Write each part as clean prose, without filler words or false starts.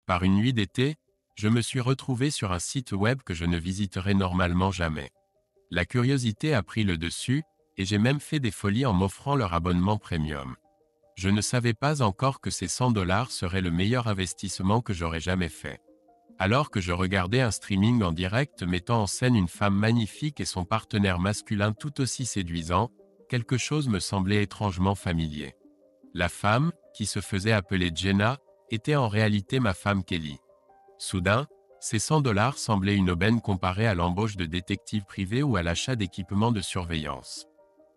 Par une nuit d'été, je me suis retrouvé sur un site web que je ne visiterai normalement jamais. La curiosité a pris le dessus, et j'ai même fait des folies en m'offrant leur abonnement premium. Je ne savais pas encore que ces 100 $ seraient le meilleur investissement que j'aurais jamais fait. Alors que je regardais un streaming en direct mettant en scène une femme magnifique et son partenaire masculin tout aussi séduisant, quelque chose me semblait étrangement familier. La femme, qui se faisait appeler Jenna, était en réalité ma femme Kelly. Soudain, ces 100 $ semblaient une aubaine comparée à l'embauche de détectives privés ou à l'achat d'équipements de surveillance.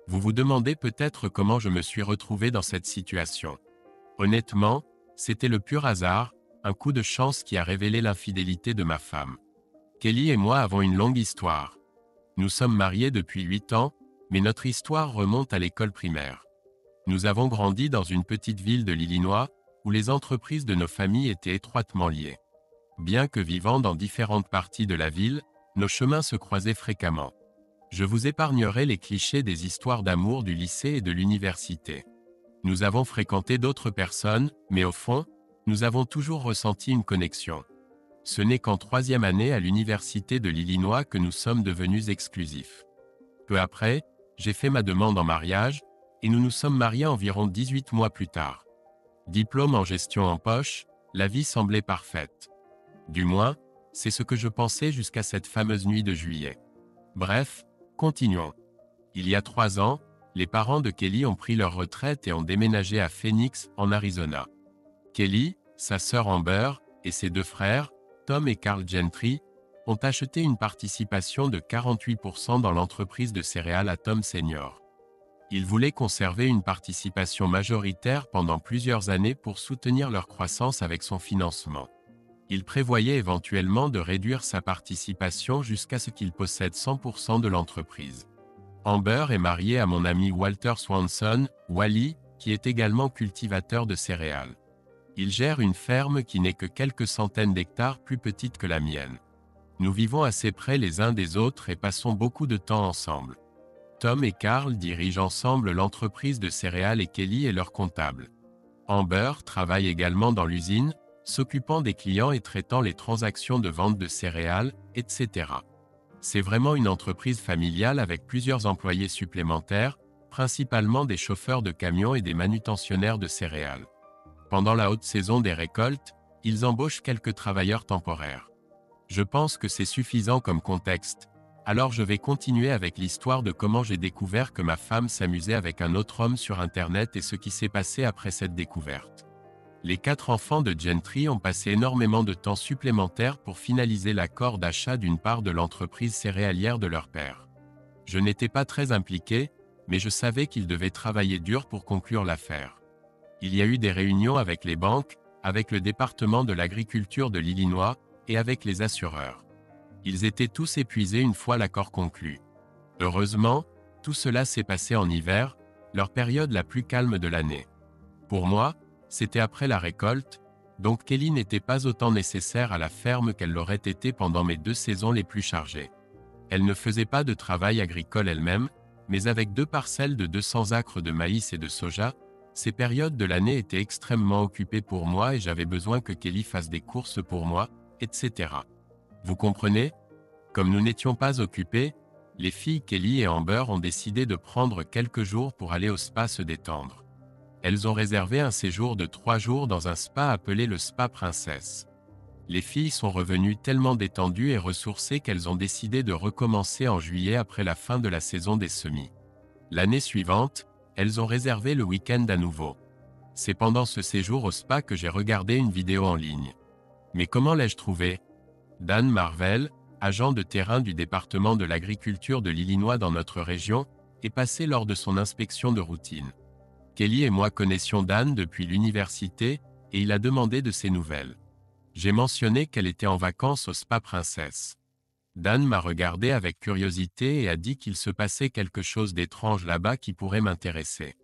Vous vous demandez peut-être comment je me suis retrouvé dans cette situation. Honnêtement, c'était le pur hasard, un coup de chance qui a révélé l'infidélité de ma femme. Kelly et moi avons une longue histoire. Nous sommes mariés depuis 8 ans, mais notre histoire remonte à l'école primaire. Nous avons grandi dans une petite ville de l'Illinois, où les entreprises de nos familles étaient étroitement liées. Bien que vivant dans différentes parties de la ville, nos chemins se croisaient fréquemment. Je vous épargnerai les clichés des histoires d'amour du lycée et de l'université. Nous avons fréquenté d'autres personnes, mais au fond, nous avons toujours ressenti une connexion. Ce n'est qu'en 3e année à l'université de l'Illinois que nous sommes devenus exclusifs. Peu après, j'ai fait ma demande en mariage, et nous nous sommes mariés environ 18 mois plus tard. Diplôme en gestion en poche, la vie semblait parfaite. Du moins, c'est ce que je pensais jusqu'à cette fameuse nuit de juillet. Bref, continuons. Il y a 3 ans, les parents de Kelly ont pris leur retraite et ont déménagé à Phoenix, en Arizona. Kelly, sa sœur Amber, et ses 2 frères, Tom et Carl Gentry, ont acheté une participation de 48% dans l'entreprise de céréales à Tom Senior. Ils voulaient conserver une participation majoritaire pendant plusieurs années pour soutenir leur croissance avec son financement. Ils prévoyaient éventuellement de réduire sa participation jusqu'à ce qu'il possède 100% de l'entreprise. Amber est mariée à mon ami Walter Swanson, Wally, qui est également cultivateur de céréales. Il gère une ferme qui n'est que quelques centaines d'hectares plus petite que la mienne. Nous vivons assez près les uns des autres et passons beaucoup de temps ensemble. Tom et Carl dirigent ensemble l'entreprise de céréales et Kelly est leur comptable. Amber travaille également dans l'usine, s'occupant des clients et traitant les transactions de vente de céréales, etc. C'est vraiment une entreprise familiale avec plusieurs employés supplémentaires, principalement des chauffeurs de camions et des manutentionnaires de céréales. Pendant la haute saison des récoltes, ils embauchent quelques travailleurs temporaires. Je pense que c'est suffisant comme contexte, alors je vais continuer avec l'histoire de comment j'ai découvert que ma femme s'amusait avec un autre homme sur Internet et ce qui s'est passé après cette découverte. Les 4 enfants de Gentry ont passé énormément de temps supplémentaire pour finaliser l'accord d'achat d'une part de l'entreprise céréalière de leur père. Je n'étais pas très impliqué, mais je savais qu'ils devaient travailler dur pour conclure l'affaire. Il y a eu des réunions avec les banques, avec le département de l'agriculture de l'Illinois, et avec les assureurs. Ils étaient tous épuisés une fois l'accord conclu. Heureusement, tout cela s'est passé en hiver, leur période la plus calme de l'année. Pour moi, c'était après la récolte, donc Kelly n'était pas autant nécessaire à la ferme qu'elle l'aurait été pendant mes 2 saisons les plus chargées. Elle ne faisait pas de travail agricole elle-même, mais avec 2 parcelles de 200 acres de maïs et de soja, ces périodes de l'année étaient extrêmement occupées pour moi et j'avais besoin que Kelly fasse des courses pour moi, etc. Vous comprenez? Comme nous n'étions pas occupés, les filles Kelly et Amber ont décidé de prendre quelques jours pour aller au spa se détendre. Elles ont réservé un séjour de 3 jours dans un spa appelé le Spa Princesse. Les filles sont revenues tellement détendues et ressourcées qu'elles ont décidé de recommencer en juillet après la fin de la saison des semis. L'année suivante, elles ont réservé le week-end à nouveau. C'est pendant ce séjour au spa que j'ai regardé une vidéo en ligne. Mais comment l'ai-je trouvée? Dan Marvel, agent de terrain du département de l'agriculture de l'Illinois dans notre région, est passé lors de son inspection de routine. Kelly et moi connaissions Dan depuis l'université, et il a demandé de ses nouvelles. J'ai mentionné qu'elle était en vacances au Spa Princesse. Dan m'a regardé avec curiosité et a dit qu'il se passait quelque chose d'étrange là-bas qui pourrait m'intéresser.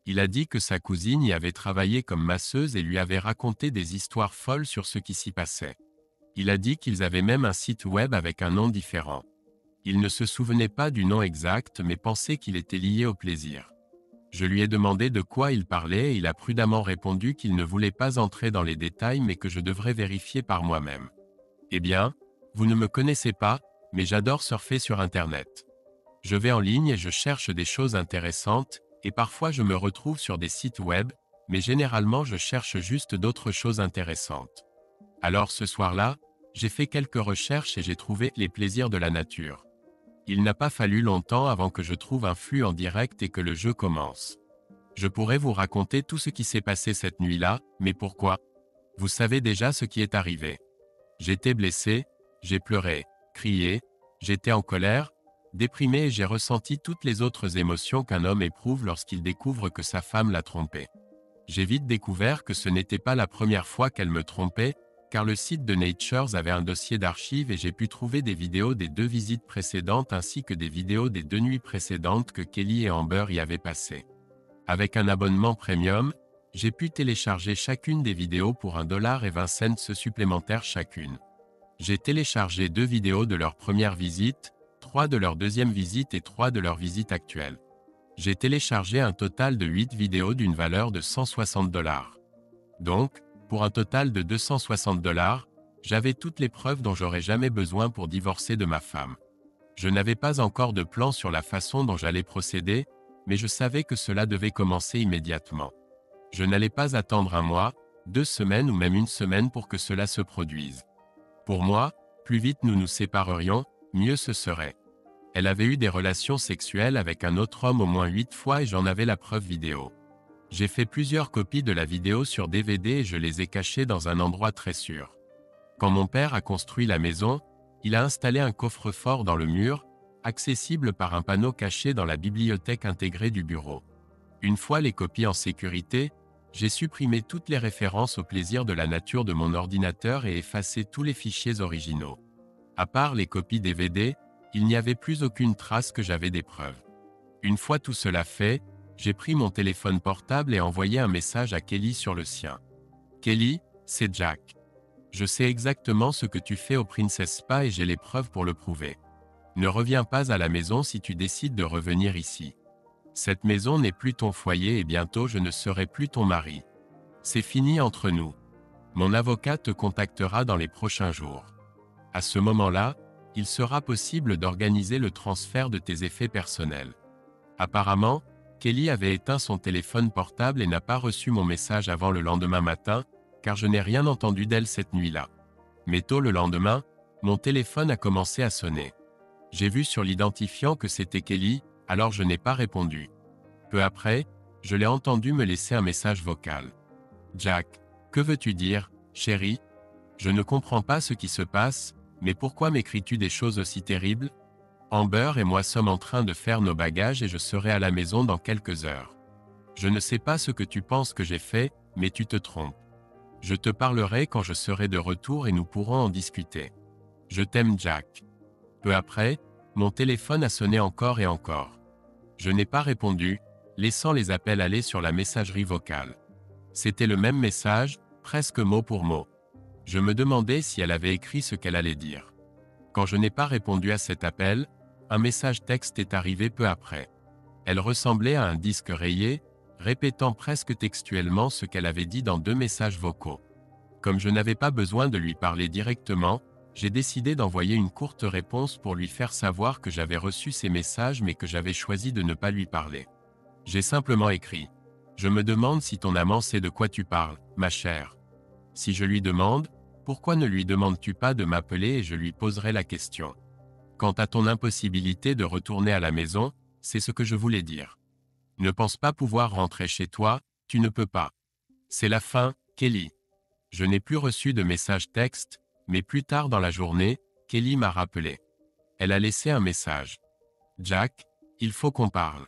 Il a dit que sa cousine y avait travaillé comme masseuse et lui avait raconté des histoires folles sur ce qui s'y passait. Il a dit qu'ils avaient même un site web avec un nom différent. Il ne se souvenait pas du nom exact mais pensait qu'il était lié au plaisir. Je lui ai demandé de quoi il parlait et il a prudemment répondu qu'il ne voulait pas entrer dans les détails mais que je devrais vérifier par moi-même. Eh bien, vous ne me connaissez pas, mais j'adore surfer sur Internet. Je vais en ligne et je cherche des choses intéressantes, et parfois je me retrouve sur des sites web, mais généralement je cherche juste d'autres choses intéressantes. Alors ce soir-là, j'ai fait quelques recherches et j'ai trouvé les plaisirs de la nature. Il n'a pas fallu longtemps avant que je trouve un flux en direct et que le jeu commence. Je pourrais vous raconter tout ce qui s'est passé cette nuit-là, mais pourquoi? Vous savez déjà ce qui est arrivé. J'étais blessé, j'ai pleuré, crié, j'étais en colère, déprimé et j'ai ressenti toutes les autres émotions qu'un homme éprouve lorsqu'il découvre que sa femme l'a trompé. J'ai vite découvert que ce n'était pas la première fois qu'elle me trompait, car le site de Natures avait un dossier d'archives et j'ai pu trouver des vidéos des 2 visites précédentes ainsi que des vidéos des 2 nuits précédentes que Kelly et Amber y avaient passées. Avec un abonnement premium, j'ai pu télécharger chacune des vidéos pour $1,20 supplémentaires chacune. J'ai téléchargé 2 vidéos de leur première visite, 3 de leur deuxième visite et 3 de leur visite actuelle. J'ai téléchargé un total de 8 vidéos d'une valeur de $160. Donc, pour un total de $260, j'avais toutes les preuves dont j'aurais jamais besoin pour divorcer de ma femme. Je n'avais pas encore de plan sur la façon dont j'allais procéder, mais je savais que cela devait commencer immédiatement. Je n'allais pas attendre un mois, 2 semaines ou même 1 semaine pour que cela se produise. Pour moi, plus vite nous nous séparerions, mieux ce serait. Elle avait eu des relations sexuelles avec un autre homme au moins 8 fois et j'en avais la preuve vidéo. J'ai fait plusieurs copies de la vidéo sur DVD et je les ai cachées dans un endroit très sûr. Quand mon père a construit la maison, il a installé un coffre-fort dans le mur, accessible par un panneau caché dans la bibliothèque intégrée du bureau. Une fois les copies en sécurité, j'ai supprimé toutes les références au plaisir de la nature de mon ordinateur et effacé tous les fichiers originaux. À part les copies DVD, il n'y avait plus aucune trace que j'avais des preuves. Une fois tout cela fait, j'ai pris mon téléphone portable et envoyé un message à Kelly sur le sien. Kelly, c'est Jack. Je sais exactement ce que tu fais au Princess Spa et j'ai les preuves pour le prouver. Ne reviens pas à la maison si tu décides de revenir ici. Cette maison n'est plus ton foyer et bientôt je ne serai plus ton mari. C'est fini entre nous. Mon avocat te contactera dans les prochains jours. À ce moment-là, il sera possible d'organiser le transfert de tes effets personnels. Apparemment, Kelly avait éteint son téléphone portable et n'a pas reçu mon message avant le lendemain matin, car je n'ai rien entendu d'elle cette nuit-là. Mais tôt le lendemain, mon téléphone a commencé à sonner. J'ai vu sur l'identifiant que c'était Kelly, alors je n'ai pas répondu. Peu après, je l'ai entendu me laisser un message vocal. Jack, que veux-tu dire, chérie? Je ne comprends pas ce qui se passe, mais pourquoi m'écris-tu des choses aussi terribles? Amber et moi sommes en train de faire nos bagages et je serai à la maison dans quelques heures. Je ne sais pas ce que tu penses que j'ai fait, mais tu te trompes. Je te parlerai quand je serai de retour et nous pourrons en discuter. Je t'aime, Jack. Peu après, mon téléphone a sonné encore et encore. Je n'ai pas répondu, laissant les appels aller sur la messagerie vocale. C'était le même message, presque mot pour mot. Je me demandais si elle avait écrit ce qu'elle allait dire. Quand je n'ai pas répondu à cet appel, un message texte est arrivé peu après. Elle ressemblait à un disque rayé, répétant presque textuellement ce qu'elle avait dit dans 2 messages vocaux. Comme je n'avais pas besoin de lui parler directement, j'ai décidé d'envoyer une courte réponse pour lui faire savoir que j'avais reçu ces messages mais que j'avais choisi de ne pas lui parler. J'ai simplement écrit « Je me demande si ton amant sait de quoi tu parles, ma chère. Si je lui demande, pourquoi ne lui demandes-tu pas de m'appeler et je lui poserai la question. Quant à ton impossibilité de retourner à la maison, c'est ce que je voulais dire. Ne pense pas pouvoir rentrer chez toi, tu ne peux pas. C'est la fin, Kelly. » Je n'ai plus reçu de message texte, mais plus tard dans la journée, Kelly m'a rappelé. Elle a laissé un message. Jack, il faut qu'on parle.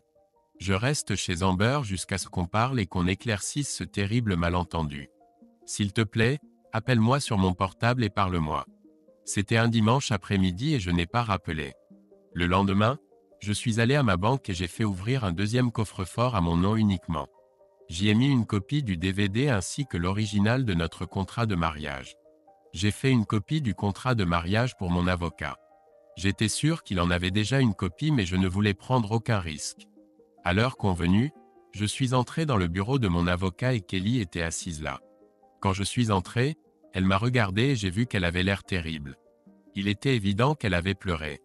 Je reste chez Amber jusqu'à ce qu'on parle et qu'on éclaircisse ce terrible malentendu. S'il te plaît, appelle-moi sur mon portable et parle-moi. C'était un dimanche après-midi et je n'ai pas rappelé. Le lendemain, je suis allé à ma banque et j'ai fait ouvrir un deuxième coffre-fort à mon nom uniquement. J'y ai mis une copie du DVD ainsi que l'original de notre contrat de mariage. J'ai fait une copie du contrat de mariage pour mon avocat. J'étais sûr qu'il en avait déjà une copie mais je ne voulais prendre aucun risque. À l'heure convenue, Je suis entré dans le bureau de mon avocat et Kelly était assise là. Quand je suis entré, elle m'a regardé et j'ai vu qu'elle avait l'air terrible. Il était évident qu'elle avait pleuré.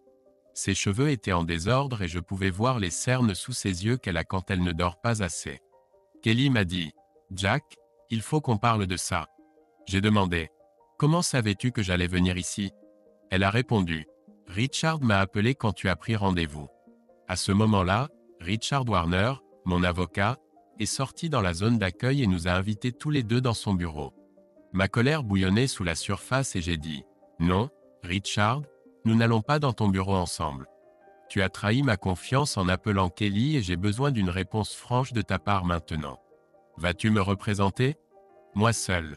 Ses cheveux étaient en désordre et je pouvais voir les cernes sous ses yeux qu'elle a quand elle ne dort pas assez. Kelly m'a dit « Jack, il faut qu'on parle de ça. » J'ai demandé « Comment savais-tu que j'allais venir ici ?» Elle a répondu « Richard m'a appelé quand tu as pris rendez-vous. » À ce moment-là, Richard Warner, mon avocat, est sorti dans la zone d'accueil et nous a invités tous les deux dans son bureau. Ma colère bouillonnait sous la surface et j'ai dit « Non, Richard, nous n'allons pas dans ton bureau ensemble. Tu as trahi ma confiance en appelant Kelly et j'ai besoin d'une réponse franche de ta part maintenant. Vas-tu me représenter? Moi seul.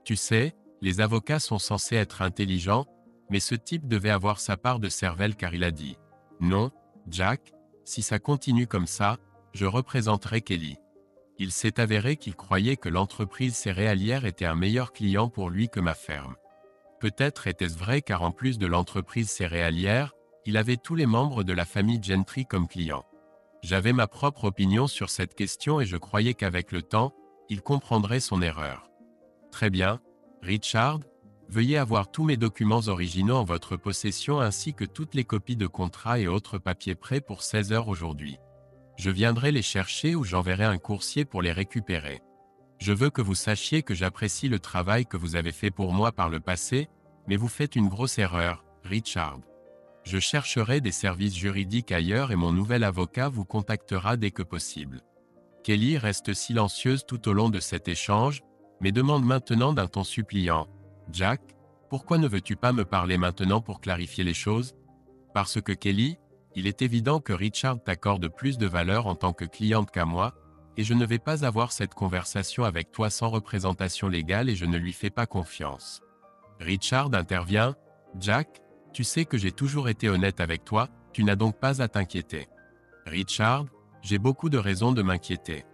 Tu sais, les avocats sont censés être intelligents, mais ce type devait avoir sa part de cervelle car il a dit « Non, Jack, si ça continue comme ça, je représenterai Kelly. » Il s'est avéré qu'il croyait que l'entreprise céréalière était un meilleur client pour lui que ma ferme. Peut-être était-ce vrai car en plus de l'entreprise céréalière, il avait tous les membres de la famille Gentry comme clients. J'avais ma propre opinion sur cette question et je croyais qu'avec le temps, il comprendrait son erreur. Très bien, Richard, veuillez avoir tous mes documents originaux en votre possession ainsi que toutes les copies de contrats et autres papiers prêts pour 16 heures aujourd'hui. Je viendrai les chercher ou j'enverrai un coursier pour les récupérer. Je veux que vous sachiez que j'apprécie le travail que vous avez fait pour moi par le passé, mais vous faites une grosse erreur, Richard. Je chercherai des services juridiques ailleurs et mon nouvel avocat vous contactera dès que possible. Kelly reste silencieuse tout au long de cet échange, mais demande maintenant d'un ton suppliant. Jack, pourquoi ne veux-tu pas me parler maintenant pour clarifier les choses? Parce que Kelly, il est évident que Richard t'accorde plus de valeur en tant que cliente qu'à moi, et je ne vais pas avoir cette conversation avec toi sans représentation légale et je ne lui fais pas confiance. Richard intervient. Jack, tu sais que j'ai toujours été honnête avec toi, tu n'as donc pas à t'inquiéter. Richard, j'ai beaucoup de raisons de m'inquiéter.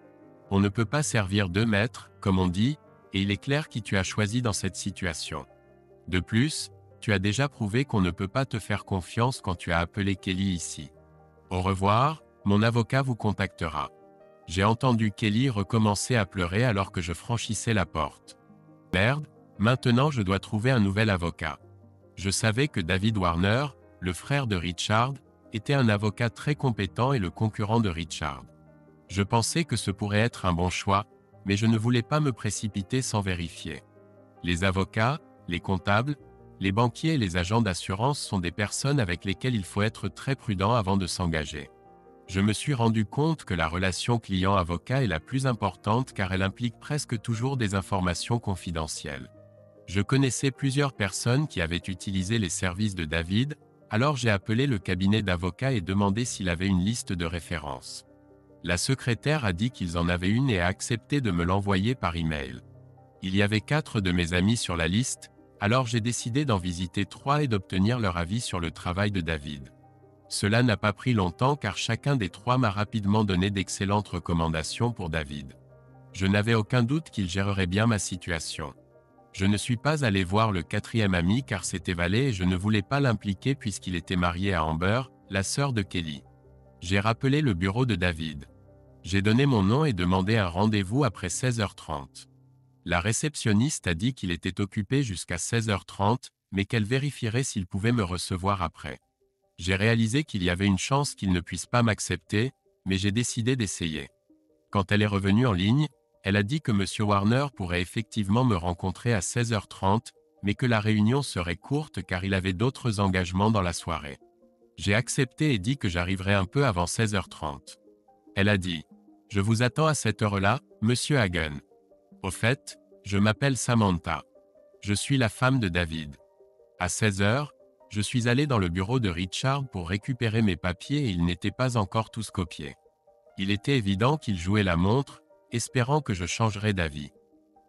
On ne peut pas servir deux maîtres, comme on dit, et il est clair qui tu as choisi dans cette situation. De plus, tu as déjà prouvé qu'on ne peut pas te faire confiance quand tu as appelé Kelly ici. Au revoir, mon avocat vous contactera. J'ai entendu Kelly recommencer à pleurer alors que je franchissais la porte. Merde, maintenant je dois trouver un nouvel avocat. Je savais que David Warner, le frère de Richard, était un avocat très compétent et le concurrent de Richard. Je pensais que ce pourrait être un bon choix, mais je ne voulais pas me précipiter sans vérifier. Les avocats, les comptables, les banquiers et les agents d'assurance sont des personnes avec lesquelles il faut être très prudent avant de s'engager. Je me suis rendu compte que la relation client-avocat est la plus importante car elle implique presque toujours des informations confidentielles. Je connaissais plusieurs personnes qui avaient utilisé les services de David, alors j'ai appelé le cabinet d'avocats et demandé s'il avait une liste de références. La secrétaire a dit qu'ils en avaient une et a accepté de me l'envoyer par email. Il y avait 4 de mes amis sur la liste, alors j'ai décidé d'en visiter 3 et d'obtenir leur avis sur le travail de David. Cela n'a pas pris longtemps car chacun des 3 m'a rapidement donné d'excellentes recommandations pour David. Je n'avais aucun doute qu'il gérerait bien ma situation. Je ne suis pas allé voir le 4e ami car c'était Valet et je ne voulais pas l'impliquer puisqu'il était marié à Amber, la sœur de Kelly. J'ai rappelé le bureau de David. J'ai donné mon nom et demandé un rendez-vous après 16h30. La réceptionniste a dit qu'il était occupé jusqu'à 16h30, mais qu'elle vérifierait s'il pouvait me recevoir après. J'ai réalisé qu'il y avait une chance qu'il ne puisse pas m'accepter, mais j'ai décidé d'essayer. Quand elle est revenue en ligne, elle a dit que M. Warner pourrait effectivement me rencontrer à 16h30, mais que la réunion serait courte car il avait d'autres engagements dans la soirée. J'ai accepté et dit que j'arriverais un peu avant 16h30. Elle a dit « Je vous attends à cette heure-là, Monsieur Hagen. Au fait, je m'appelle Samantha. Je suis la femme de David. » À 16h, je suis allé dans le bureau de Richard pour récupérer mes papiers et ils n'étaient pas encore tous copiés. Il était évident qu'il jouait la montre, espérant que je changerais d'avis.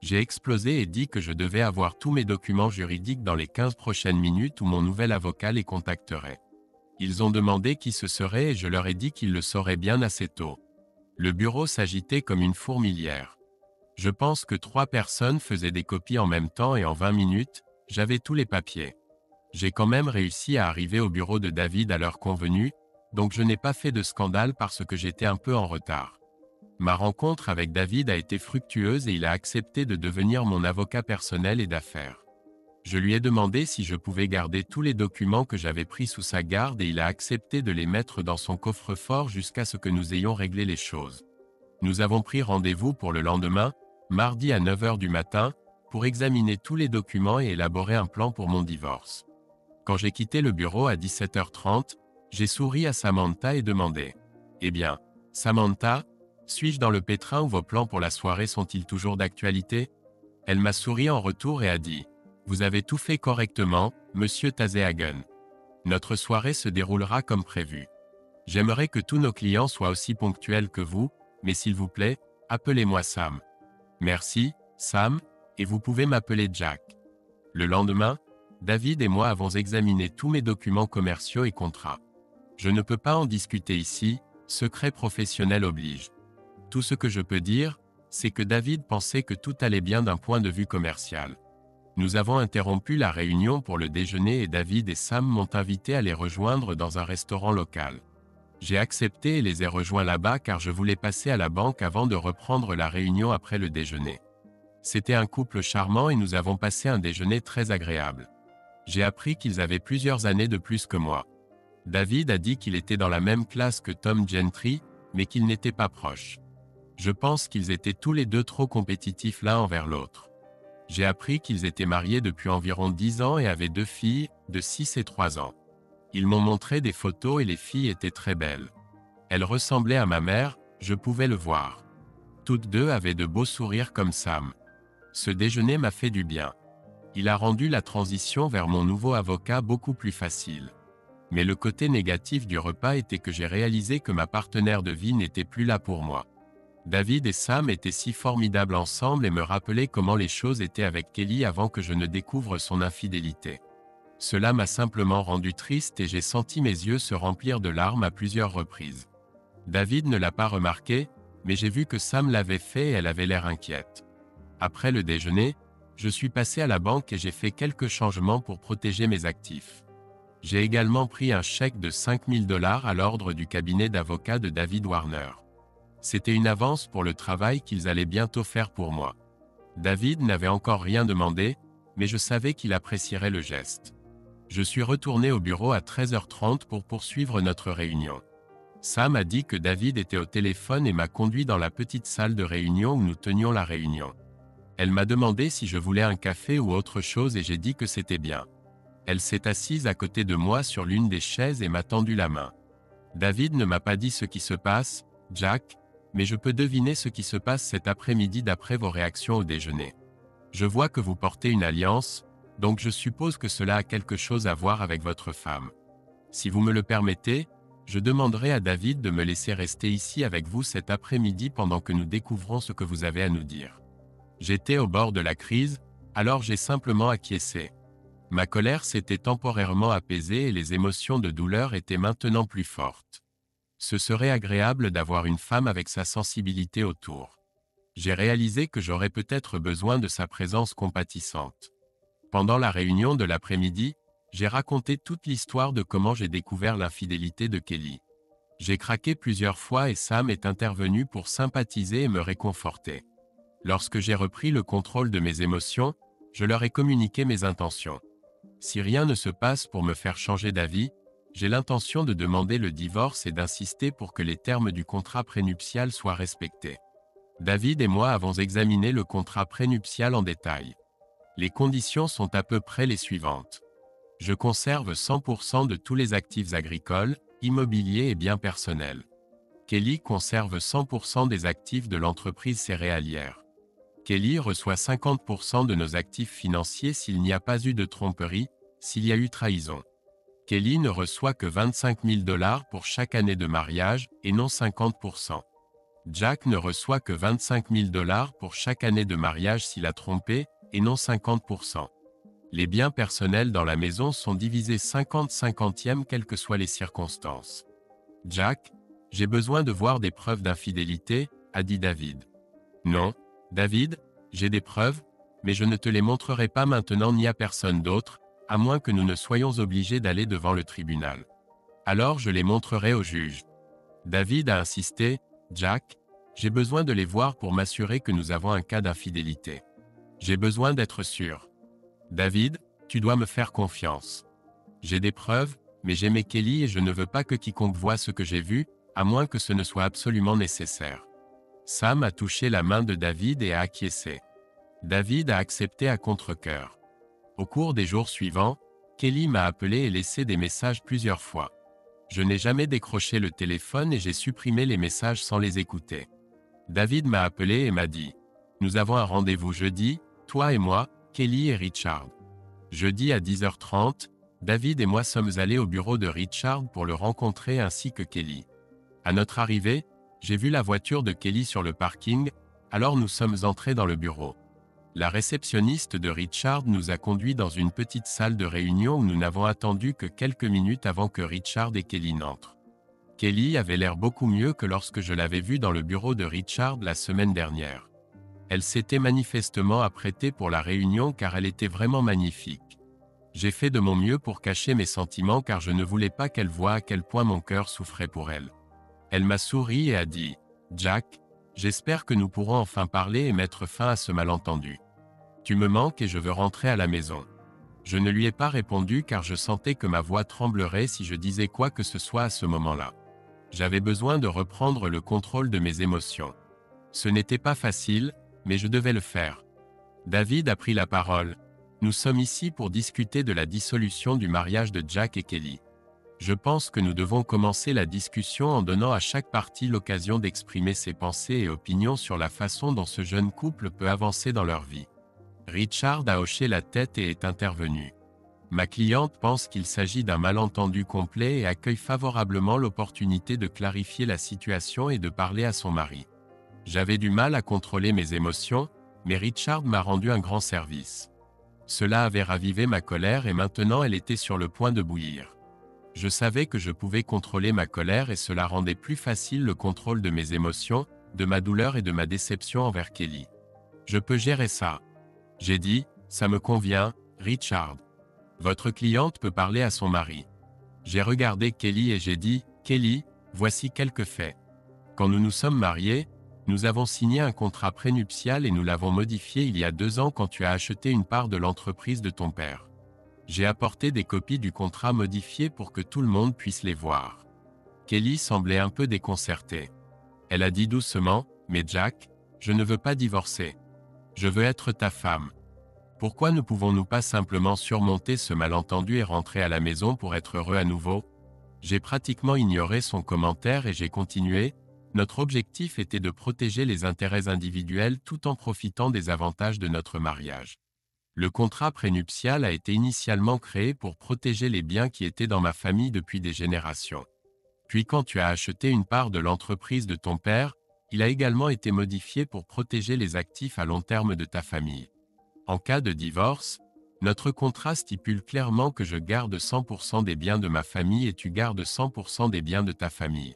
J'ai explosé et dit que je devais avoir tous mes documents juridiques dans les 15 prochaines minutes ou mon nouvel avocat les contacterait. Ils ont demandé qui ce serait et je leur ai dit qu'ils le sauraient bien assez tôt. Le bureau s'agitait comme une fourmilière. Je pense que 3 personnes faisaient des copies en même temps et en 20 minutes, j'avais tous les papiers. J'ai quand même réussi à arriver au bureau de David à l'heure convenue, donc je n'ai pas fait de scandale parce que j'étais un peu en retard. Ma rencontre avec David a été fructueuse et il a accepté de devenir mon avocat personnel et d'affaires. Je lui ai demandé si je pouvais garder tous les documents que j'avais pris sous sa garde et il a accepté de les mettre dans son coffre-fort jusqu'à ce que nous ayons réglé les choses. Nous avons pris rendez-vous pour le lendemain, mardi à 9 h du matin, pour examiner tous les documents et élaborer un plan pour mon divorce. Quand j'ai quitté le bureau à 17 h 30, j'ai souri à Samantha et demandé « Eh bien, Samantha, suis-je dans le pétrin ou vos plans pour la soirée sont-ils toujours d'actualité ?» Elle m'a souri en retour et a dit « Vous avez tout fait correctement, monsieur Tazehagen. Notre soirée se déroulera comme prévu. J'aimerais que tous nos clients soient aussi ponctuels que vous, mais s'il vous plaît, appelez-moi Sam. » Merci, Sam, et vous pouvez m'appeler Jack. Le lendemain, David et moi avons examiné tous mes documents commerciaux et contrats. Je ne peux pas en discuter ici, secret professionnel oblige. Tout ce que je peux dire, c'est que David pensait que tout allait bien d'un point de vue commercial. Nous avons interrompu la réunion pour le déjeuner et David et Sam m'ont invité à les rejoindre dans un restaurant local. J'ai accepté et les ai rejoints là-bas car je voulais passer à la banque avant de reprendre la réunion après le déjeuner. C'était un couple charmant et nous avons passé un déjeuner très agréable. J'ai appris qu'ils avaient plusieurs années de plus que moi. David a dit qu'il était dans la même classe que Tom Gentry, mais qu'ils n'étaient pas proches. Je pense qu'ils étaient tous les deux trop compétitifs l'un envers l'autre. J'ai appris qu'ils étaient mariés depuis environ 10 ans et avaient 2 filles, de 6 et 3 ans. Ils m'ont montré des photos et les filles étaient très belles. Elles ressemblaient à ma mère, je pouvais le voir. Toutes deux avaient de beaux sourires comme Sam. Ce déjeuner m'a fait du bien. Il a rendu la transition vers mon nouveau avocat beaucoup plus facile. Mais le côté négatif du repas était que j'ai réalisé que ma partenaire de vie n'était plus là pour moi. David et Sam étaient si formidables ensemble et me rappelaient comment les choses étaient avec Kelly avant que je ne découvre son infidélité. Cela m'a simplement rendu triste et j'ai senti mes yeux se remplir de larmes à plusieurs reprises. David ne l'a pas remarqué, mais j'ai vu que Sam l'avait fait et elle avait l'air inquiète. Après le déjeuner, je suis passé à la banque et j'ai fait quelques changements pour protéger mes actifs. J'ai également pris un chèque de 5 000 $ à l'ordre du cabinet d'avocats de David Warner. C'était une avance pour le travail qu'ils allaient bientôt faire pour moi. David n'avait encore rien demandé, mais je savais qu'il apprécierait le geste. Je suis retourné au bureau à 13 h 30 pour poursuivre notre réunion. Sam a dit que David était au téléphone et m'a conduit dans la petite salle de réunion où nous tenions la réunion. Elle m'a demandé si je voulais un café ou autre chose et j'ai dit que c'était bien. Elle s'est assise à côté de moi sur l'une des chaises et m'a tendu la main. David ne m'a pas dit ce qui se passe, Jack, mais je peux deviner ce qui se passe cet après-midi d'après vos réactions au déjeuner. Je vois que vous portez une alliance, donc je suppose que cela a quelque chose à voir avec votre femme. Si vous me le permettez, je demanderai à David de me laisser rester ici avec vous cet après-midi pendant que nous découvrons ce que vous avez à nous dire. J'étais au bord de la crise, alors j'ai simplement acquiescé. Ma colère s'était temporairement apaisée et les émotions de douleur étaient maintenant plus fortes. Ce serait agréable d'avoir une femme avec sa sensibilité autour. J'ai réalisé que j'aurais peut-être besoin de sa présence compatissante. Pendant la réunion de l'après-midi, j'ai raconté toute l'histoire de comment j'ai découvert l'infidélité de Kelly. J'ai craqué plusieurs fois et Sam est intervenu pour sympathiser et me réconforter. Lorsque j'ai repris le contrôle de mes émotions, je leur ai communiqué mes intentions. Si rien ne se passe pour me faire changer d'avis, j'ai l'intention de demander le divorce et d'insister pour que les termes du contrat prénuptial soient respectés. David et moi avons examiné le contrat prénuptial en détail. Les conditions sont à peu près les suivantes. Je conserve 100% de tous les actifs agricoles, immobiliers et biens personnels. Kelly conserve 100% des actifs de l'entreprise céréalière. Kelly reçoit 50% de nos actifs financiers s'il n'y a pas eu de tromperie, s'il y a eu trahison. Kelly ne reçoit que 25 000 $ pour chaque année de mariage, et non 50%. Jack ne reçoit que 25 000 $ pour chaque année de mariage s'il a trompé, et non 50%. Les biens personnels dans la maison sont divisés 50-50e quelles que soient les circonstances. Jack, j'ai besoin de voir des preuves d'infidélité, a dit David. Non, David, j'ai des preuves, mais je ne te les montrerai pas maintenant ni à personne d'autre, à moins que nous ne soyons obligés d'aller devant le tribunal. Alors je les montrerai au juge. David a insisté, Jack, J'ai besoin de les voir pour m'assurer que nous avons un cas d'infidélité. J'ai besoin d'être sûr. David, tu dois me faire confiance. J'ai des preuves, mais j'aimais Kelly et je ne veux pas que quiconque voie ce que j'ai vu, à moins que ce ne soit absolument nécessaire. Sam a touché la main de David et a acquiescé. David a accepté à contre-cœur. Au cours des jours suivants, Kelly m'a appelé et laissé des messages plusieurs fois. Je n'ai jamais décroché le téléphone et j'ai supprimé les messages sans les écouter. David m'a appelé et m'a dit « Nous avons un rendez-vous jeudi, toi et moi, Kelly et Richard. » Jeudi à 10h30, David et moi sommes allés au bureau de Richard pour le rencontrer ainsi que Kelly. À notre arrivée, j'ai vu la voiture de Kelly sur le parking, alors nous sommes entrés dans le bureau. La réceptionniste de Richard nous a conduits dans une petite salle de réunion où nous n'avons attendu que quelques minutes avant que Richard et Kelly n'entrent. Kelly avait l'air beaucoup mieux que lorsque je l'avais vue dans le bureau de Richard la semaine dernière. Elle s'était manifestement apprêtée pour la réunion car elle était vraiment magnifique. J'ai fait de mon mieux pour cacher mes sentiments car je ne voulais pas qu'elle voie à quel point mon cœur souffrait pour elle. Elle m'a souri et a dit « Jack, j'espère que nous pourrons enfin parler et mettre fin à ce malentendu. Tu me manques et je veux rentrer à la maison. » Je ne lui ai pas répondu car je sentais que ma voix tremblerait si je disais quoi que ce soit à ce moment-là. J'avais besoin de reprendre le contrôle de mes émotions. Ce n'était pas facile, mais je devais le faire. David a pris la parole. Nous sommes ici pour discuter de la dissolution du mariage de Jack et Kelly. Je pense que nous devons commencer la discussion en donnant à chaque partie l'occasion d'exprimer ses pensées et opinions sur la façon dont ce jeune couple peut avancer dans leur vie. Richard a hoché la tête et est intervenu. Ma cliente pense qu'il s'agit d'un malentendu complet et accueille favorablement l'opportunité de clarifier la situation et de parler à son mari. J'avais du mal à contrôler mes émotions, mais Richard m'a rendu un grand service. Cela avait ravivé ma colère et maintenant elle était sur le point de bouillir. Je savais que je pouvais contrôler ma colère et cela rendait plus facile le contrôle de mes émotions, de ma douleur et de ma déception envers Kelly. Je peux gérer ça. J'ai dit, ça me convient, Richard. Votre cliente peut parler à son mari. J'ai regardé Kelly et j'ai dit, Kelly, voici quelques faits. Quand nous nous sommes mariés, nous avons signé un contrat prénuptial et nous l'avons modifié il y a 2 ans quand tu as acheté une part de l'entreprise de ton père. J'ai apporté des copies du contrat modifié pour que tout le monde puisse les voir. Kelly semblait un peu déconcertée. Elle a dit doucement, mais Jack, je ne veux pas divorcer. Je veux être ta femme. Pourquoi ne pouvons-nous pas simplement surmonter ce malentendu et rentrer à la maison pour être heureux à nouveau? J'ai pratiquement ignoré son commentaire et j'ai continué. Notre objectif était de protéger les intérêts individuels tout en profitant des avantages de notre mariage. Le contrat prénuptial a été initialement créé pour protéger les biens qui étaient dans ma famille depuis des générations. Puis quand tu as acheté une part de l'entreprise de ton père, il a également été modifié pour protéger les actifs à long terme de ta famille. En cas de divorce, notre contrat stipule clairement que je garde 100% des biens de ma famille et tu gardes 100% des biens de ta famille.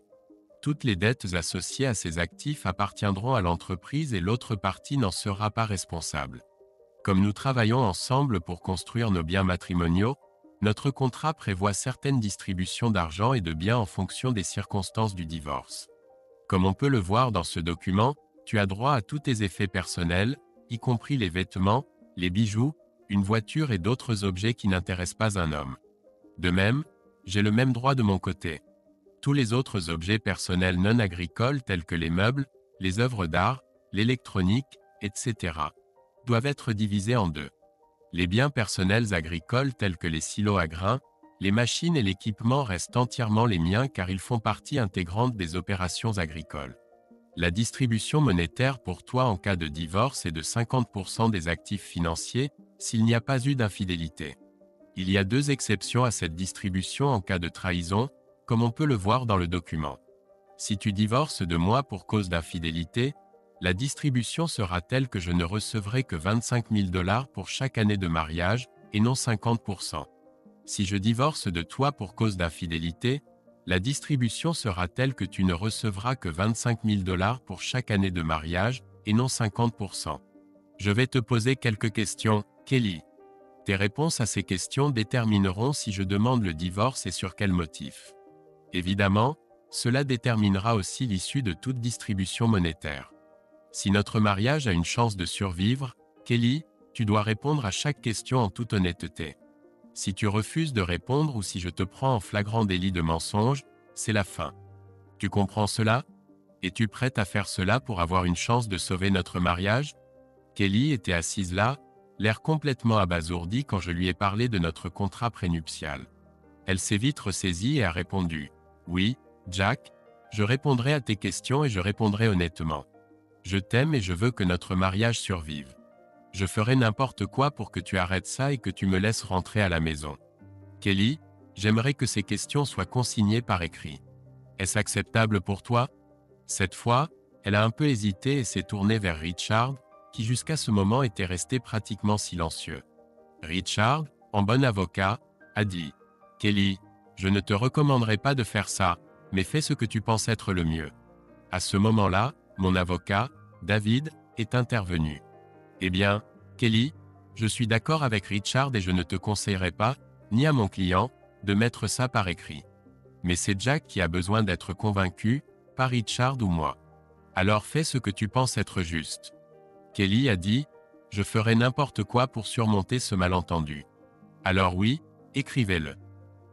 Toutes les dettes associées à ces actifs appartiendront à l'entreprise et l'autre partie n'en sera pas responsable. Comme nous travaillons ensemble pour construire nos biens matrimoniaux, notre contrat prévoit certaines distributions d'argent et de biens en fonction des circonstances du divorce. Comme on peut le voir dans ce document, tu as droit à tous tes effets personnels, y compris les vêtements, les bijoux, une voiture et d'autres objets qui n'intéressent pas un homme. De même, j'ai le même droit de mon côté. Tous les autres objets personnels non agricoles tels que les meubles, les œuvres d'art, l'électronique, etc. doivent être divisés en 2. Les biens personnels agricoles tels que les silos à grains, les machines et l'équipement restent entièrement les miens car ils font partie intégrante des opérations agricoles. La distribution monétaire pour toi en cas de divorce est de 50% des actifs financiers, s'il n'y a pas eu d'infidélité. Il y a 2 exceptions à cette distribution en cas de trahison, comme on peut le voir dans le document. Si tu divorces de moi pour cause d'infidélité, la distribution sera telle que je ne recevrai que 25 000 $ pour chaque année de mariage, et non 50%. Si je divorce de toi pour cause d'infidélité, la distribution sera telle que tu ne recevras que 25 000 $ pour chaque année de mariage, et non 50%. Je vais te poser quelques questions, Kelly. Tes réponses à ces questions détermineront si je demande le divorce et sur quel motif. Évidemment, cela déterminera aussi l'issue de toute distribution monétaire. Si notre mariage a une chance de survivre, Kelly, tu dois répondre à chaque question en toute honnêteté. Si tu refuses de répondre ou si je te prends en flagrant délit de mensonge, c'est la fin. Tu comprends cela? Es-tu prête à faire cela pour avoir une chance de sauver notre mariage? Kelly était assise là, l'air complètement abasourdi quand je lui ai parlé de notre contrat prénuptial. Elle s'est vite ressaisie et a répondu « Oui, Jack, je répondrai à tes questions et je répondrai honnêtement. Je t'aime et je veux que notre mariage survive. Je ferai n'importe quoi pour que tu arrêtes ça et que tu me laisses rentrer à la maison. Kelly, j'aimerais que ces questions soient consignées par écrit. Est-ce acceptable pour toi ?» Cette fois, elle a un peu hésité et s'est tournée vers Richard, qui jusqu'à ce moment était resté pratiquement silencieux. Richard, en bon avocat, a dit « Kelly, je ne te recommanderais pas de faire ça, mais fais ce que tu penses être le mieux. » À ce moment-là, mon avocat, David, est intervenu. « Eh bien, Kelly, je suis d'accord avec Richard et je ne te conseillerais pas, ni à mon client, de mettre ça par écrit. Mais c'est Jack qui a besoin d'être convaincu, pas Richard ou moi. Alors fais ce que tu penses être juste. » Kelly a dit « Je ferai n'importe quoi pour surmonter ce malentendu. » Alors oui, écrivez-le.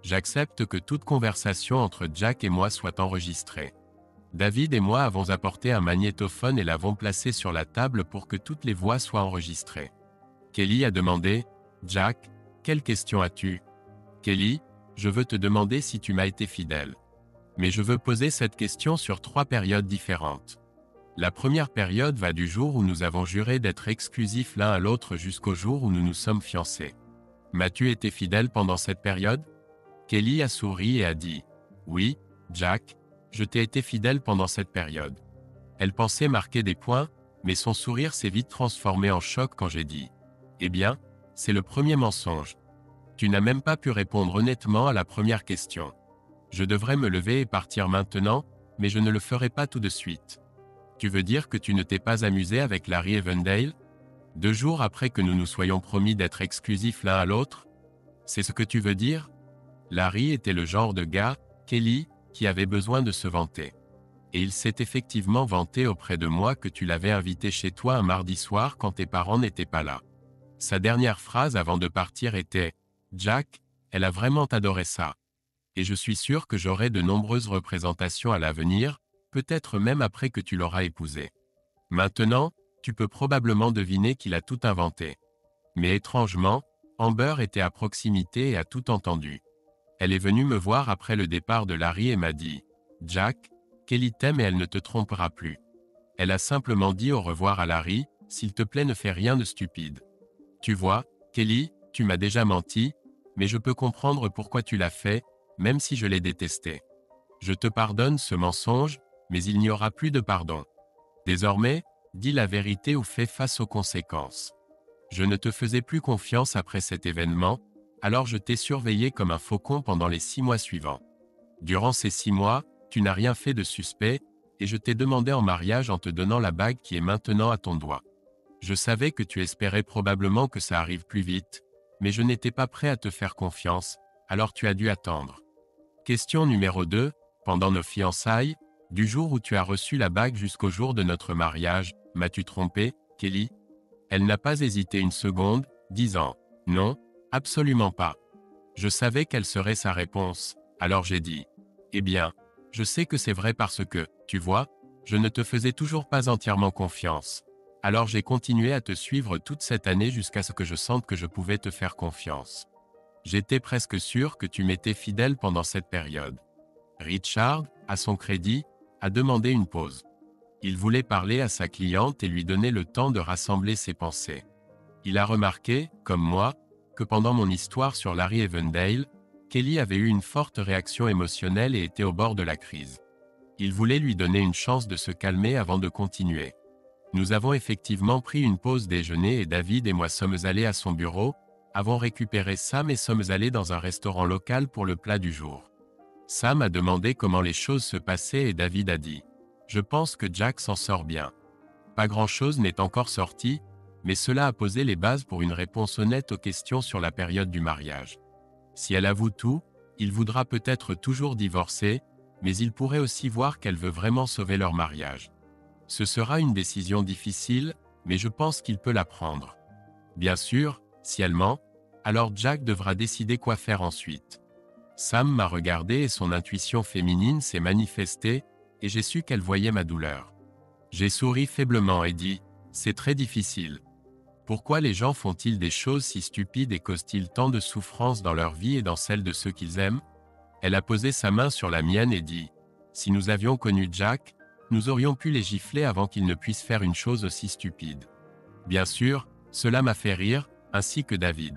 J'accepte que toute conversation entre Jack et moi soit enregistrée. David et moi avons apporté un magnétophone et l'avons placé sur la table pour que toutes les voix soient enregistrées. Kelly a demandé « Jack, quelle question as-tu » Kelly, je veux te demander si tu m'as été fidèle. Mais je veux poser cette question sur 3 périodes différentes. La première période va du jour où nous avons juré d'être exclusifs l'un à l'autre jusqu'au jour où nous nous sommes fiancés. M'as-tu été fidèle pendant cette période? Kelly a souri et a dit « Oui, Jack, je t'ai été fidèle pendant cette période. » Elle pensait marquer des points, mais son sourire s'est vite transformé en choc quand j'ai dit « Eh bien, c'est le premier mensonge. Tu n'as même pas pu répondre honnêtement à la première question. Je devrais me lever et partir maintenant, mais je ne le ferai pas tout de suite. Tu veux dire que tu ne t'es pas amusé avec Larry Evandale? 2 jours après que nous nous soyons promis d'être exclusifs l'un à l'autre? C'est ce que tu veux dire? » Larry était le genre de gars, Kelly, qui avait besoin de se vanter. Et il s'est effectivement vanté auprès de moi que tu l'avais invité chez toi un mardi soir quand tes parents n'étaient pas là. Sa dernière phrase avant de partir était « Jack, elle a vraiment adoré ça. Et je suis sûr que j'aurai de nombreuses représentations à l'avenir, peut-être même après que tu l'auras épousée. Maintenant, tu peux probablement deviner qu'il a tout inventé. » Mais étrangement, Amber était à proximité et a tout entendu. Elle est venue me voir après le départ de Larry et m'a dit « Jack, Kelly t'aime et elle ne te trompera plus. » Elle a simplement dit au revoir à Larry « S'il te plaît ne fais rien de stupide. » Tu vois, Kelly, tu m'as déjà menti, mais je peux comprendre pourquoi tu l'as fait, même si je l'ai détesté. Je te pardonne ce mensonge, mais il n'y aura plus de pardon. Désormais, dis la vérité ou fais face aux conséquences. Je ne te faisais plus confiance après cet événement, alors je t'ai surveillé comme un faucon pendant les 6 mois suivants. Durant ces 6 mois, tu n'as rien fait de suspect, et je t'ai demandé en mariage en te donnant la bague qui est maintenant à ton doigt. Je savais que tu espérais probablement que ça arrive plus vite, mais je n'étais pas prêt à te faire confiance, alors tu as dû attendre. Question numéro 2, pendant nos fiançailles, du jour où tu as reçu la bague jusqu'au jour de notre mariage, m'as-tu trompé, Kelly? Elle n'a pas hésité une seconde, disant « Non, absolument pas. » Je savais quelle serait sa réponse, alors j'ai dit « Eh bien, je sais que c'est vrai parce que, tu vois, je ne te faisais toujours pas entièrement confiance. Alors j'ai continué à te suivre toute cette année jusqu'à ce que je sente que je pouvais te faire confiance. J'étais presque sûr que tu m'étais fidèle pendant cette période. » Richard, à son crédit, a demandé une pause. Il voulait parler à sa cliente et lui donner le temps de rassembler ses pensées. Il a remarqué, comme moi, que pendant mon histoire sur Larry Evandale, Kelly avait eu une forte réaction émotionnelle et était au bord de la crise. Il voulait lui donner une chance de se calmer avant de continuer. Nous avons effectivement pris une pause déjeuner et David et moi sommes allés à son bureau, avons récupéré Sam et sommes allés dans un restaurant local pour le plat du jour. Sam a demandé comment les choses se passaient et David a dit « Je pense que Jack s'en sort bien. » Pas grand-chose n'est encore sorti, mais cela a posé les bases pour une réponse honnête aux questions sur la période du mariage. Si elle avoue tout, il voudra peut-être toujours divorcer, mais il pourrait aussi voir qu'elle veut vraiment sauver leur mariage. Ce sera une décision difficile, mais je pense qu'il peut la prendre. Bien sûr, si elle ment, alors Jack devra décider quoi faire ensuite. Sam m'a regardé et son intuition féminine s'est manifestée, et j'ai su qu'elle voyait ma douleur. J'ai souri faiblement et dit « C'est très difficile. Pourquoi les gens font-ils des choses si stupides et causent-ils tant de souffrance dans leur vie et dans celle de ceux qu'ils aiment ?» Elle a posé sa main sur la mienne et dit « Si nous avions connu Jack, nous aurions pu les gifler avant qu'ils ne puissent faire une chose aussi stupide. » Bien sûr, cela m'a fait rire, ainsi que David.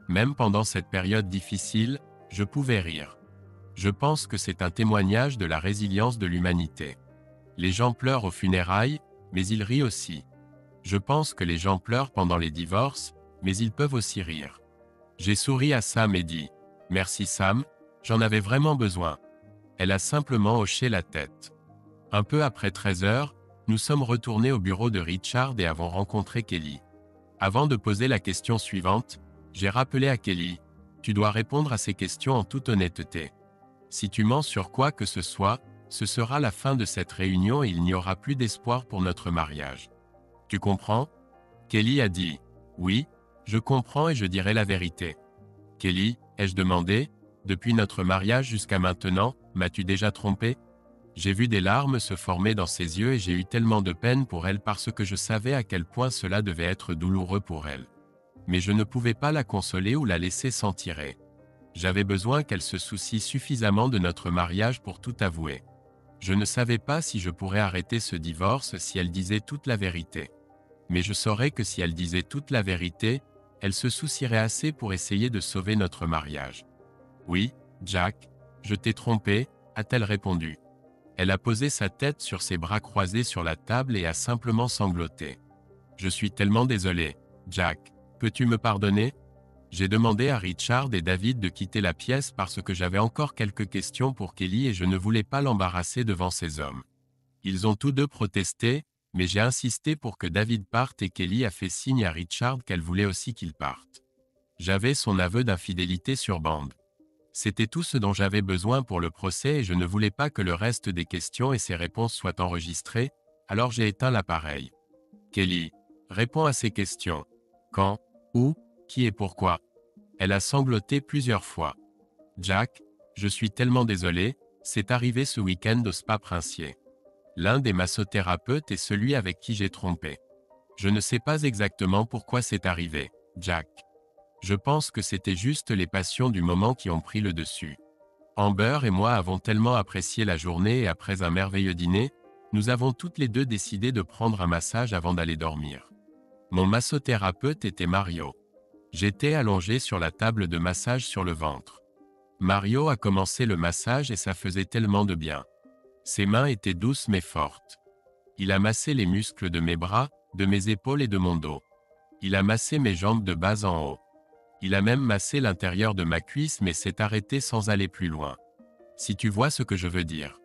Même pendant cette période difficile, je pouvais rire. Je pense que c'est un témoignage de la résilience de l'humanité. Les gens pleurent aux funérailles, mais ils rient aussi. Je pense que les gens pleurent pendant les divorces, mais ils peuvent aussi rire. J'ai souri à Sam et dit « Merci Sam, j'en avais vraiment besoin. » Elle a simplement hoché la tête. Un peu après 13 heures, nous sommes retournés au bureau de Richard et avons rencontré Kelly. Avant de poser la question suivante, j'ai rappelé à Kelly « Tu dois répondre à ces questions en toute honnêteté. Si tu mens sur quoi que ce soit, ce sera la fin de cette réunion et il n'y aura plus d'espoir pour notre mariage. Tu comprends ?» Kelly a dit « Oui, je comprends et je dirai la vérité. » Kelly, ai-je demandé, depuis notre mariage jusqu'à maintenant, m'as-tu déjà trompé? J'ai vu des larmes se former dans ses yeux et j'ai eu tellement de peine pour elle parce que je savais à quel point cela devait être douloureux pour elle. Mais je ne pouvais pas la consoler ou la laisser s'en tirer. J'avais besoin qu'elle se soucie suffisamment de notre mariage pour tout avouer. Je ne savais pas si je pourrais arrêter ce divorce si elle disait toute la vérité. Mais je saurais que si elle disait toute la vérité, elle se soucierait assez pour essayer de sauver notre mariage. « Oui, Jack, je t'ai trompé, » a-t-elle répondu. Elle a posé sa tête sur ses bras croisés sur la table et a simplement sangloté. « Je suis tellement désolé, Jack, peux-tu me pardonner ?» J'ai demandé à Richard et David de quitter la pièce parce que j'avais encore quelques questions pour Kelly et je ne voulais pas l'embarrasser devant ces hommes. Ils ont tous deux protesté, mais j'ai insisté pour que David parte et Kelly a fait signe à Richard qu'elle voulait aussi qu'il parte. J'avais son aveu d'infidélité sur bande. C'était tout ce dont j'avais besoin pour le procès et je ne voulais pas que le reste des questions et ses réponses soient enregistrées, alors j'ai éteint l'appareil. Kelly, réponds à ces questions. Quand, où, qui et pourquoi? Elle a sangloté plusieurs fois. Jack, je suis tellement désolé, c'est arrivé ce week-end au spa Princier. L'un des massothérapeutes est celui avec qui j'ai trompé. Je ne sais pas exactement pourquoi c'est arrivé, Jack. Je pense que c'était juste les passions du moment qui ont pris le dessus. Amber et moi avons tellement apprécié la journée et après un merveilleux dîner, nous avons toutes les deux décidé de prendre un massage avant d'aller dormir. Mon massothérapeute était Mario. J'étais allongé sur la table de massage sur le ventre. Mario a commencé le massage et ça faisait tellement de bien. Ses mains étaient douces mais fortes. Il a massé les muscles de mes bras, de mes épaules et de mon dos. Il a massé mes jambes de bas en haut. Il a même massé l'intérieur de ma cuisse mais s'est arrêté sans aller plus loin. Si tu vois ce que je veux dire.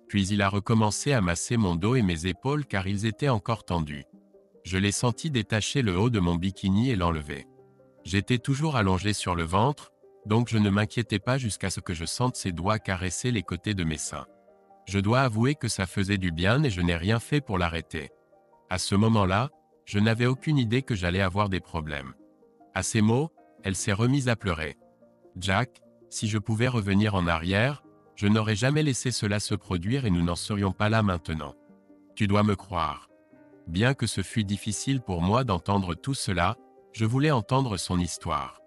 Puis il a recommencé à masser mon dos et mes épaules car ils étaient encore tendus. Je l'ai senti détacher le haut de mon bikini et l'enlever. J'étais toujours allongé sur le ventre, donc je ne m'inquiétais pas jusqu'à ce que je sente ses doigts caresser les côtés de mes seins. Je dois avouer que ça faisait du bien et je n'ai rien fait pour l'arrêter. À ce moment-là, je n'avais aucune idée que j'allais avoir des problèmes. À ces mots, elle s'est remise à pleurer. Jack, si je pouvais revenir en arrière, je n'aurais jamais laissé cela se produire et nous n'en serions pas là maintenant. Tu dois me croire. Bien que ce fût difficile pour moi d'entendre tout cela, je voulais entendre son histoire.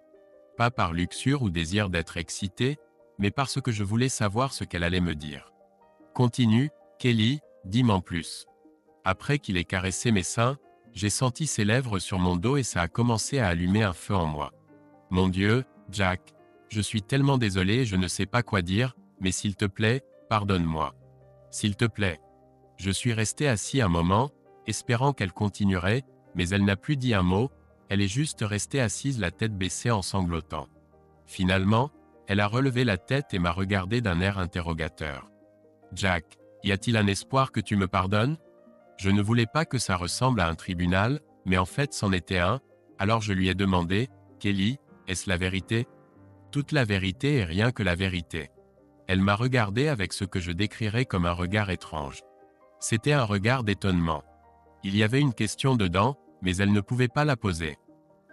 Pas par luxure ou désir d'être excité, mais parce que je voulais savoir ce qu'elle allait me dire. Continue, Kelly, dis-m'en plus. Après qu'il ait caressé mes seins, j'ai senti ses lèvres sur mon dos et ça a commencé à allumer un feu en moi. Mon Dieu, Jack, je suis tellement désolé et je ne sais pas quoi dire, mais s'il te plaît, pardonne-moi. S'il te plaît. Je suis resté assis un moment, espérant qu'elle continuerait, mais elle n'a plus dit un mot, elle est juste restée assise la tête baissée en sanglotant. Finalement, elle a relevé la tête et m'a regardé d'un air interrogateur. Jack, y a-t-il un espoir que tu me pardonnes? Je ne voulais pas que ça ressemble à un tribunal, mais en fait c'en était un, alors je lui ai demandé, Kelly, est-ce la vérité? Toute la vérité et rien que la vérité. Elle m'a regardé avec ce que je décrirais comme un regard étrange. C'était un regard d'étonnement. Il y avait une question dedans, mais elle ne pouvait pas la poser.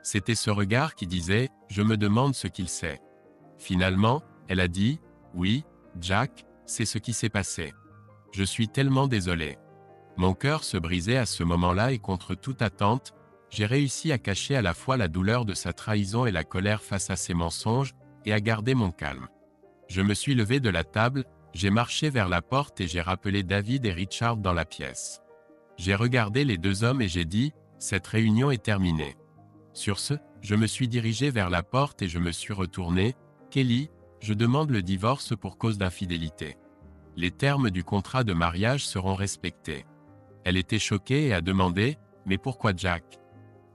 C'était ce regard qui disait « Je me demande ce qu'il sait ». Finalement, elle a dit « Oui, Jack, c'est ce qui s'est passé. Je suis tellement désolé. » Mon cœur se brisait à ce moment-là et contre toute attente, j'ai réussi à cacher à la fois la douleur de sa trahison et la colère face à ses mensonges, et à garder mon calme. Je me suis levé de la table, j'ai marché vers la porte et j'ai rappelé David et Richard dans la pièce. J'ai regardé les deux hommes et j'ai dit « Cette réunion est terminée. » Sur ce, je me suis dirigé vers la porte et je me suis retourné. « Kelly, je demande le divorce pour cause d'infidélité. Les termes du contrat de mariage seront respectés. » Elle était choquée et a demandé « Mais pourquoi Jack ?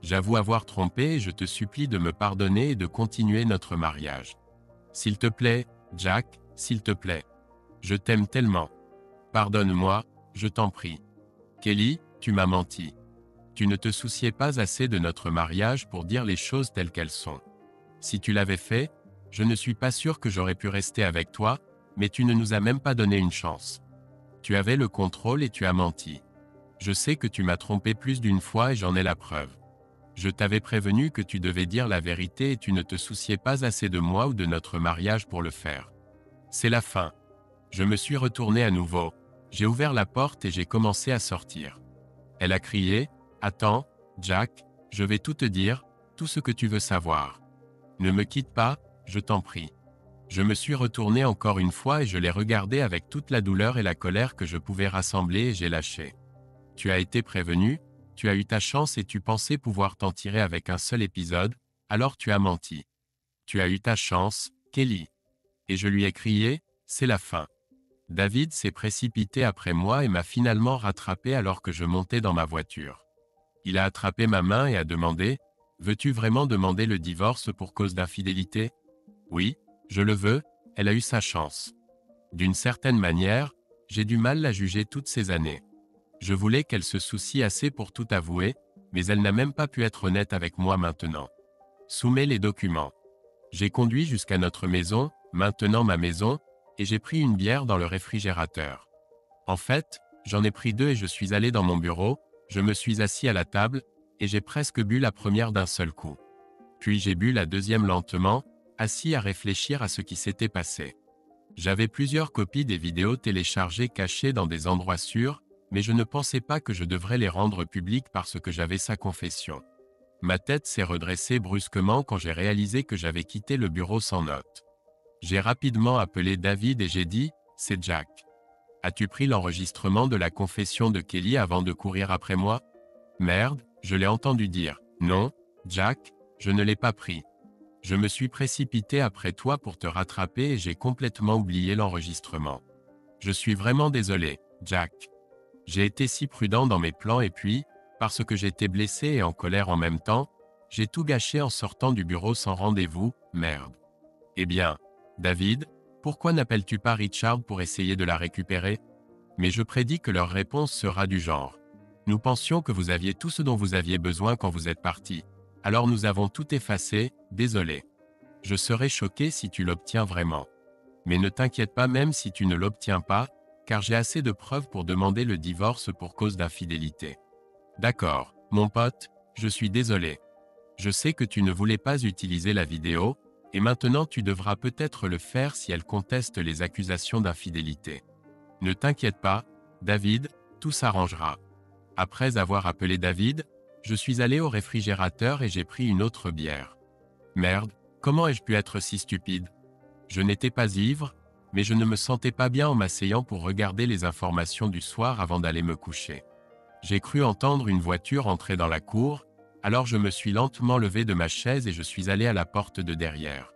J'avoue avoir trompé et je te supplie de me pardonner et de continuer notre mariage. S'il te plaît, Jack, s'il te plaît. Je t'aime tellement. Pardonne-moi, je t'en prie. Kelly, tu m'as menti. Tu ne te souciais pas assez de notre mariage pour dire les choses telles qu'elles sont. Si tu l'avais fait, je ne suis pas sûr que j'aurais pu rester avec toi, mais tu ne nous as même pas donné une chance. Tu avais le contrôle et tu as menti. Je sais que tu m'as trompé plus d'une fois et j'en ai la preuve. Je t'avais prévenu que tu devais dire la vérité et tu ne te souciais pas assez de moi ou de notre mariage pour le faire. C'est la fin. Je me suis retourné à nouveau. J'ai ouvert la porte et j'ai commencé à sortir. Elle a crié « Attends, Jack, je vais tout te dire, tout ce que tu veux savoir. Ne me quitte pas, je t'en prie. » Je me suis retourné encore une fois et je l'ai regardé avec toute la douleur et la colère que je pouvais rassembler et j'ai lâché. « Tu as été prévenu, tu as eu ta chance et tu pensais pouvoir t'en tirer avec un seul épisode, alors tu as menti. Tu as eu ta chance, Kelly. » Et je lui ai crié « C'est la fin. » David s'est précipité après moi et m'a finalement rattrapé alors que je montais dans ma voiture. Il a attrapé ma main et a demandé « Veux-tu vraiment demander le divorce pour cause d'infidélité ? » Oui, je le veux, elle a eu sa chance. D'une certaine manière, j'ai du mal la juger toutes ces années. Je voulais qu'elle se soucie assez pour tout avouer, mais elle n'a même pas pu être honnête avec moi maintenant. Soumets les documents. J'ai conduit jusqu'à notre maison, maintenant ma maison, et j'ai pris une bière dans le réfrigérateur. En fait, j'en ai pris deux et je suis allé dans mon bureau, je me suis assis à la table, et j'ai presque bu la première d'un seul coup. Puis j'ai bu la deuxième lentement, assis à réfléchir à ce qui s'était passé. J'avais plusieurs copies des vidéos téléchargées cachées dans des endroits sûrs, mais je ne pensais pas que je devrais les rendre publiques parce que j'avais sa confession. Ma tête s'est redressée brusquement quand j'ai réalisé que j'avais quitté le bureau sans note. J'ai rapidement appelé David et j'ai dit « C'est Jack. As-tu pris l'enregistrement de la confession de Kelly avant de courir après moi ?»« Merde, je l'ai entendu dire. Non, Jack, je ne l'ai pas pris. Je me suis précipité après toi pour te rattraper et j'ai complètement oublié l'enregistrement. Je suis vraiment désolé, Jack. J'ai été si prudent dans mes plans et puis, parce que j'étais blessé et en colère en même temps, j'ai tout gâché en sortant du bureau sans rendez-vous, merde. Eh bien, David, pourquoi n'appelles-tu pas Richard pour essayer de la récupérer ? Mais je prédis que leur réponse sera du genre. Nous pensions que vous aviez tout ce dont vous aviez besoin quand vous êtes parti. Alors nous avons tout effacé, désolé. Je serai choqué si tu l'obtiens vraiment. Mais ne t'inquiète pas même si tu ne l'obtiens pas, car j'ai assez de preuves pour demander le divorce pour cause d'infidélité. D'accord, mon pote, je suis désolé. Je sais que tu ne voulais pas utiliser la vidéo, et maintenant tu devras peut-être le faire si elle conteste les accusations d'infidélité. Ne t'inquiète pas, David, tout s'arrangera. Après avoir appelé David, je suis allé au réfrigérateur et j'ai pris une autre bière. Merde, comment ai-je pu être si stupide ? Je n'étais pas ivre, mais je ne me sentais pas bien en m'asseyant pour regarder les informations du soir avant d'aller me coucher. J'ai cru entendre une voiture entrer dans la cour, alors je me suis lentement levé de ma chaise et je suis allé à la porte de derrière.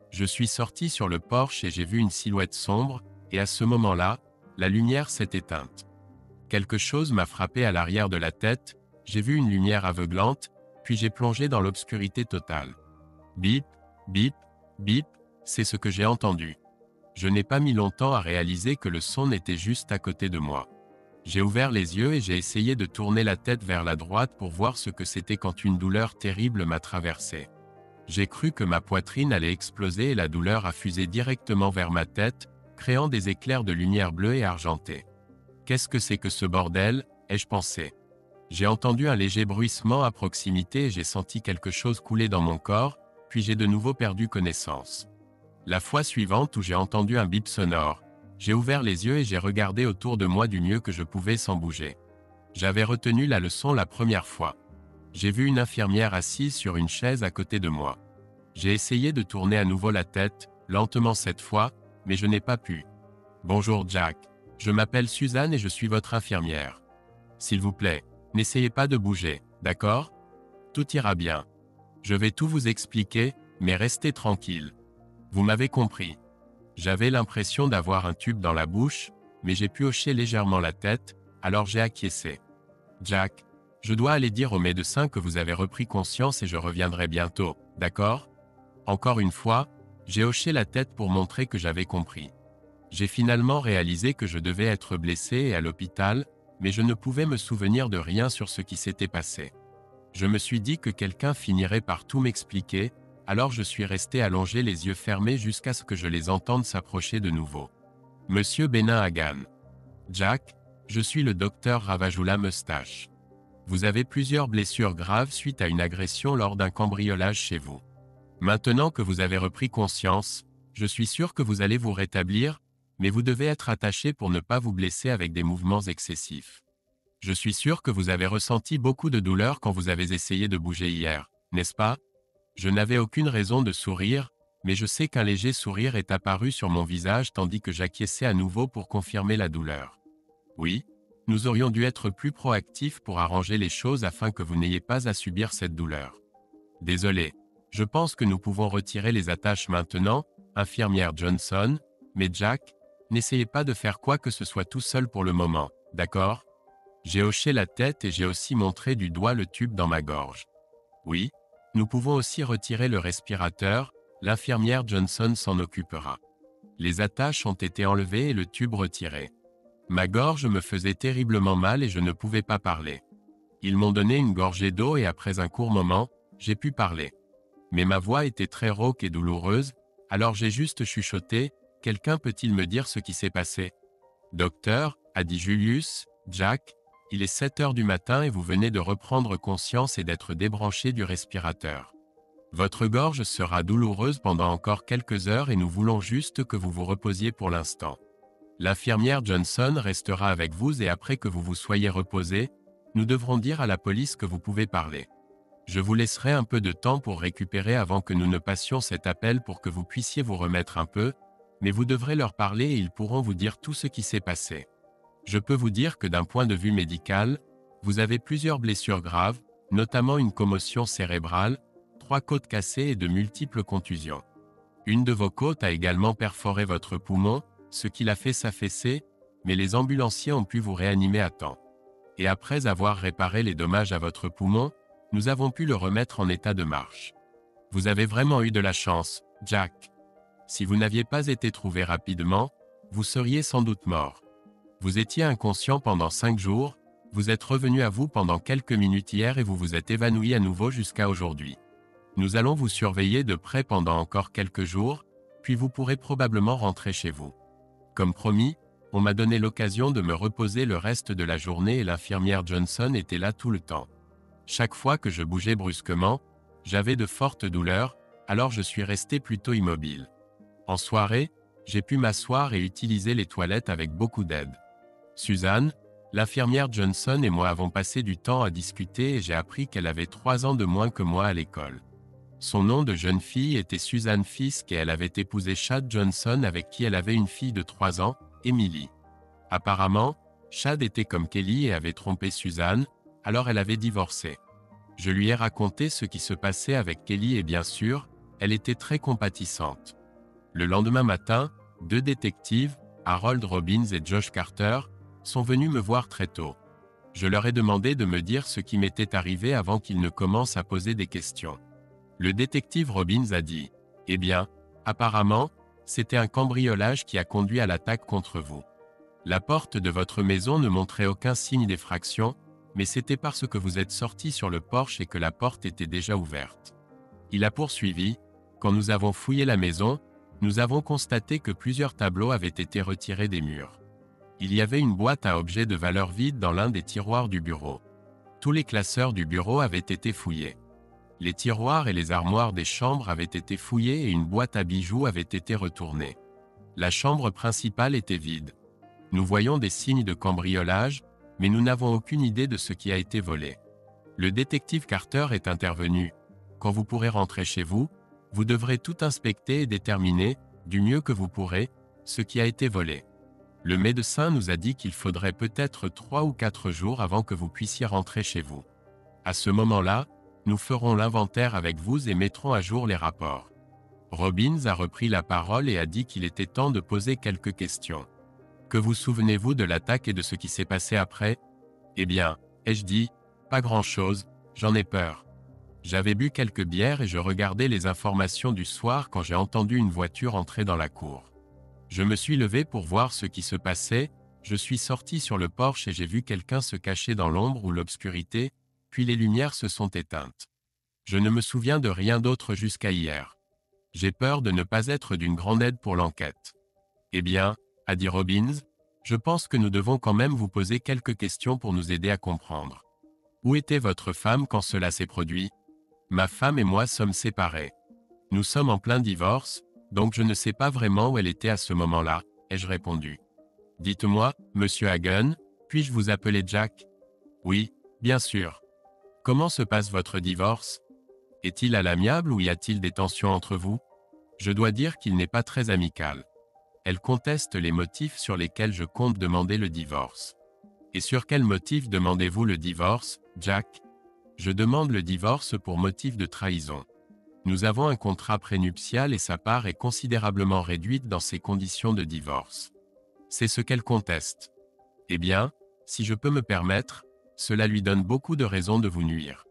Je suis sorti sur le porche et j'ai vu une silhouette sombre, et à ce moment-là, la lumière s'est éteinte. Quelque chose m'a frappé à l'arrière de la tête, j'ai vu une lumière aveuglante, puis j'ai plongé dans l'obscurité totale. Bip, bip, bip, c'est ce que j'ai entendu. Je n'ai pas mis longtemps à réaliser que le son était juste à côté de moi. J'ai ouvert les yeux et j'ai essayé de tourner la tête vers la droite pour voir ce que c'était quand une douleur terrible m'a traversé. J'ai cru que ma poitrine allait exploser et la douleur a fusé directement vers ma tête, créant des éclairs de lumière bleue et argentée. Qu'est-ce que c'est que ce bordel, ai-je pensé. J'ai entendu un léger bruissement à proximité et j'ai senti quelque chose couler dans mon corps, puis j'ai de nouveau perdu connaissance. La fois suivante où j'ai entendu un bip sonore, j'ai ouvert les yeux et j'ai regardé autour de moi du mieux que je pouvais sans bouger. J'avais retenu la leçon la première fois. J'ai vu une infirmière assise sur une chaise à côté de moi. J'ai essayé de tourner à nouveau la tête, lentement cette fois, mais je n'ai pas pu. Bonjour Jack, je m'appelle Suzanne et je suis votre infirmière. S'il vous plaît, n'essayez pas de bouger, d'accord? Tout ira bien. Je vais tout vous expliquer, mais restez tranquille. Vous m'avez compris. J'avais l'impression d'avoir un tube dans la bouche, mais j'ai pu hocher légèrement la tête, alors j'ai acquiescé. Jack, je dois aller dire au médecin que vous avez repris conscience et je reviendrai bientôt, d'accord? Encore une fois, j'ai hoché la tête pour montrer que j'avais compris. J'ai finalement réalisé que je devais être blessé et à l'hôpital, mais je ne pouvais me souvenir de rien sur ce qui s'était passé. Je me suis dit que quelqu'un finirait par tout m'expliquer, alors je suis resté allongé les yeux fermés jusqu'à ce que je les entende s'approcher de nouveau. Monsieur Benin Hagan. Jack, je suis le docteur Ravajula Meustache. Vous avez plusieurs blessures graves suite à une agression lors d'un cambriolage chez vous. Maintenant que vous avez repris conscience, je suis sûr que vous allez vous rétablir, mais vous devez être attaché pour ne pas vous blesser avec des mouvements excessifs. Je suis sûr que vous avez ressenti beaucoup de douleur quand vous avez essayé de bouger hier, n'est-ce pas? Je n'avais aucune raison de sourire, mais je sais qu'un léger sourire est apparu sur mon visage tandis que j'acquiesçais à nouveau pour confirmer la douleur. Oui, nous aurions dû être plus proactifs pour arranger les choses afin que vous n'ayez pas à subir cette douleur. Désolé, je pense que nous pouvons retirer les attaches maintenant, infirmière Johnson, mais Jack, n'essayez pas de faire quoi que ce soit tout seul pour le moment, d'accord? J'ai hoché la tête et j'ai aussi montré du doigt le tube dans ma gorge. Oui, nous pouvons aussi retirer le respirateur, l'infirmière Johnson s'en occupera. Les attaches ont été enlevées et le tube retiré. Ma gorge me faisait terriblement mal et je ne pouvais pas parler. Ils m'ont donné une gorgée d'eau et après un court moment, j'ai pu parler. Mais ma voix était très rauque et douloureuse, alors j'ai juste chuchoté, « Quelqu'un peut-il me dire ce qui s'est passé ?» Docteur, a dit Julius, Jack, il est 7 heures du matin et vous venez de reprendre conscience et d'être débranché du respirateur. Votre gorge sera douloureuse pendant encore quelques heures et nous voulons juste que vous vous reposiez pour l'instant. L'infirmière Johnson restera avec vous et après que vous vous soyez reposé, nous devrons dire à la police que vous pouvez parler. Je vous laisserai un peu de temps pour récupérer avant que nous ne passions cet appel pour que vous puissiez vous remettre un peu, mais vous devrez leur parler et ils pourront vous dire tout ce qui s'est passé. Je peux vous dire que d'un point de vue médical, vous avez plusieurs blessures graves, notamment une commotion cérébrale, 3 côtes cassées et de multiples contusions. Une de vos côtes a également perforé votre poumon, ce qui l'a fait s'affaisser, mais les ambulanciers ont pu vous réanimer à temps. Et après avoir réparé les dommages à votre poumon, nous avons pu le remettre en état de marche. Vous avez vraiment eu de la chance, Jack. Si vous n'aviez pas été trouvé rapidement, vous seriez sans doute mort. Vous étiez inconscient pendant 5 jours, vous êtes revenu à vous pendant quelques minutes hier et vous vous êtes évanoui à nouveau jusqu'à aujourd'hui. Nous allons vous surveiller de près pendant encore quelques jours, puis vous pourrez probablement rentrer chez vous. Comme promis, on m'a donné l'occasion de me reposer le reste de la journée et l'infirmière Johnson était là tout le temps. Chaque fois que je bougeais brusquement, j'avais de fortes douleurs, alors je suis resté plutôt immobile. En soirée, j'ai pu m'asseoir et utiliser les toilettes avec beaucoup d'aide. Suzanne, l'infirmière Johnson et moi avons passé du temps à discuter et j'ai appris qu'elle avait 3 ans de moins que moi à l'école. Son nom de jeune fille était Suzanne Fisk et elle avait épousé Chad Johnson avec qui elle avait une fille de 3 ans, Emily. Apparemment, Chad était comme Kelly et avait trompé Suzanne, alors elle avait divorcé. Je lui ai raconté ce qui se passait avec Kelly et bien sûr, elle était très compatissante. Le lendemain matin, 2 détectives, Harold Robbins et Josh Carter, sont venus me voir très tôt. Je leur ai demandé de me dire ce qui m'était arrivé avant qu'ils ne commencent à poser des questions. Le détective Robbins a dit « Eh bien, apparemment, c'était un cambriolage qui a conduit à l'attaque contre vous. La porte de votre maison ne montrait aucun signe d'effraction, mais c'était parce que vous êtes sorti sur le porche et que la porte était déjà ouverte. » Il a poursuivi « Quand nous avons fouillé la maison, Nous avons constaté que plusieurs tableaux avaient été retirés des murs. Il y avait une boîte à objets de valeur vide dans l'un des tiroirs du bureau. Tous les classeurs du bureau avaient été fouillés. Les tiroirs et les armoires des chambres avaient été fouillés et une boîte à bijoux avait été retournée. La chambre principale était vide. Nous voyons des signes de cambriolage, mais nous n'avons aucune idée de ce qui a été volé. Le détective Carter est intervenu. Quand vous pourrez rentrer chez vous, vous devrez tout inspecter et déterminer, du mieux que vous pourrez, ce qui a été volé. Le médecin nous a dit qu'il faudrait peut-être 3 ou 4 jours avant que vous puissiez rentrer chez vous. À ce moment-là, nous ferons l'inventaire avec vous et mettrons à jour les rapports. Robbins a repris la parole et a dit qu'il était temps de poser quelques questions. Que vous souvenez-vous de l'attaque et de ce qui s'est passé après? Eh bien, ai-je dit, pas grand-chose, j'en ai peur. J'avais bu quelques bières et je regardais les informations du soir quand j'ai entendu une voiture entrer dans la cour. Je me suis levé pour voir ce qui se passait, je suis sorti sur le porche et j'ai vu quelqu'un se cacher dans l'ombre ou l'obscurité, puis les lumières se sont éteintes. Je ne me souviens de rien d'autre jusqu'à hier. J'ai peur de ne pas être d'une grande aide pour l'enquête. Eh bien, a dit Robbins, je pense que nous devons quand même vous poser quelques questions pour nous aider à comprendre. Où était votre femme quand cela s'est produit? Ma femme et moi sommes séparés. Nous sommes en plein divorce, donc je ne sais pas vraiment où elle était à ce moment-là, ai-je répondu. Dites-moi, monsieur Hagen, puis-je vous appeler Jack? Oui, bien sûr. Comment se passe votre divorce? Est-il à l'amiable ou y a-t-il des tensions entre vous? Je dois dire qu'il n'est pas très amical. Elle conteste les motifs sur lesquels je compte demander le divorce. Et sur quel motif demandez-vous le divorce, Jack? Je demande le divorce pour motif de trahison. Nous avons un contrat prénuptial et sa part est considérablement réduite dans ces conditions de divorce. C'est ce qu'elle conteste. Eh bien, si je peux me permettre, cela lui donne beaucoup de raisons de vous nuire.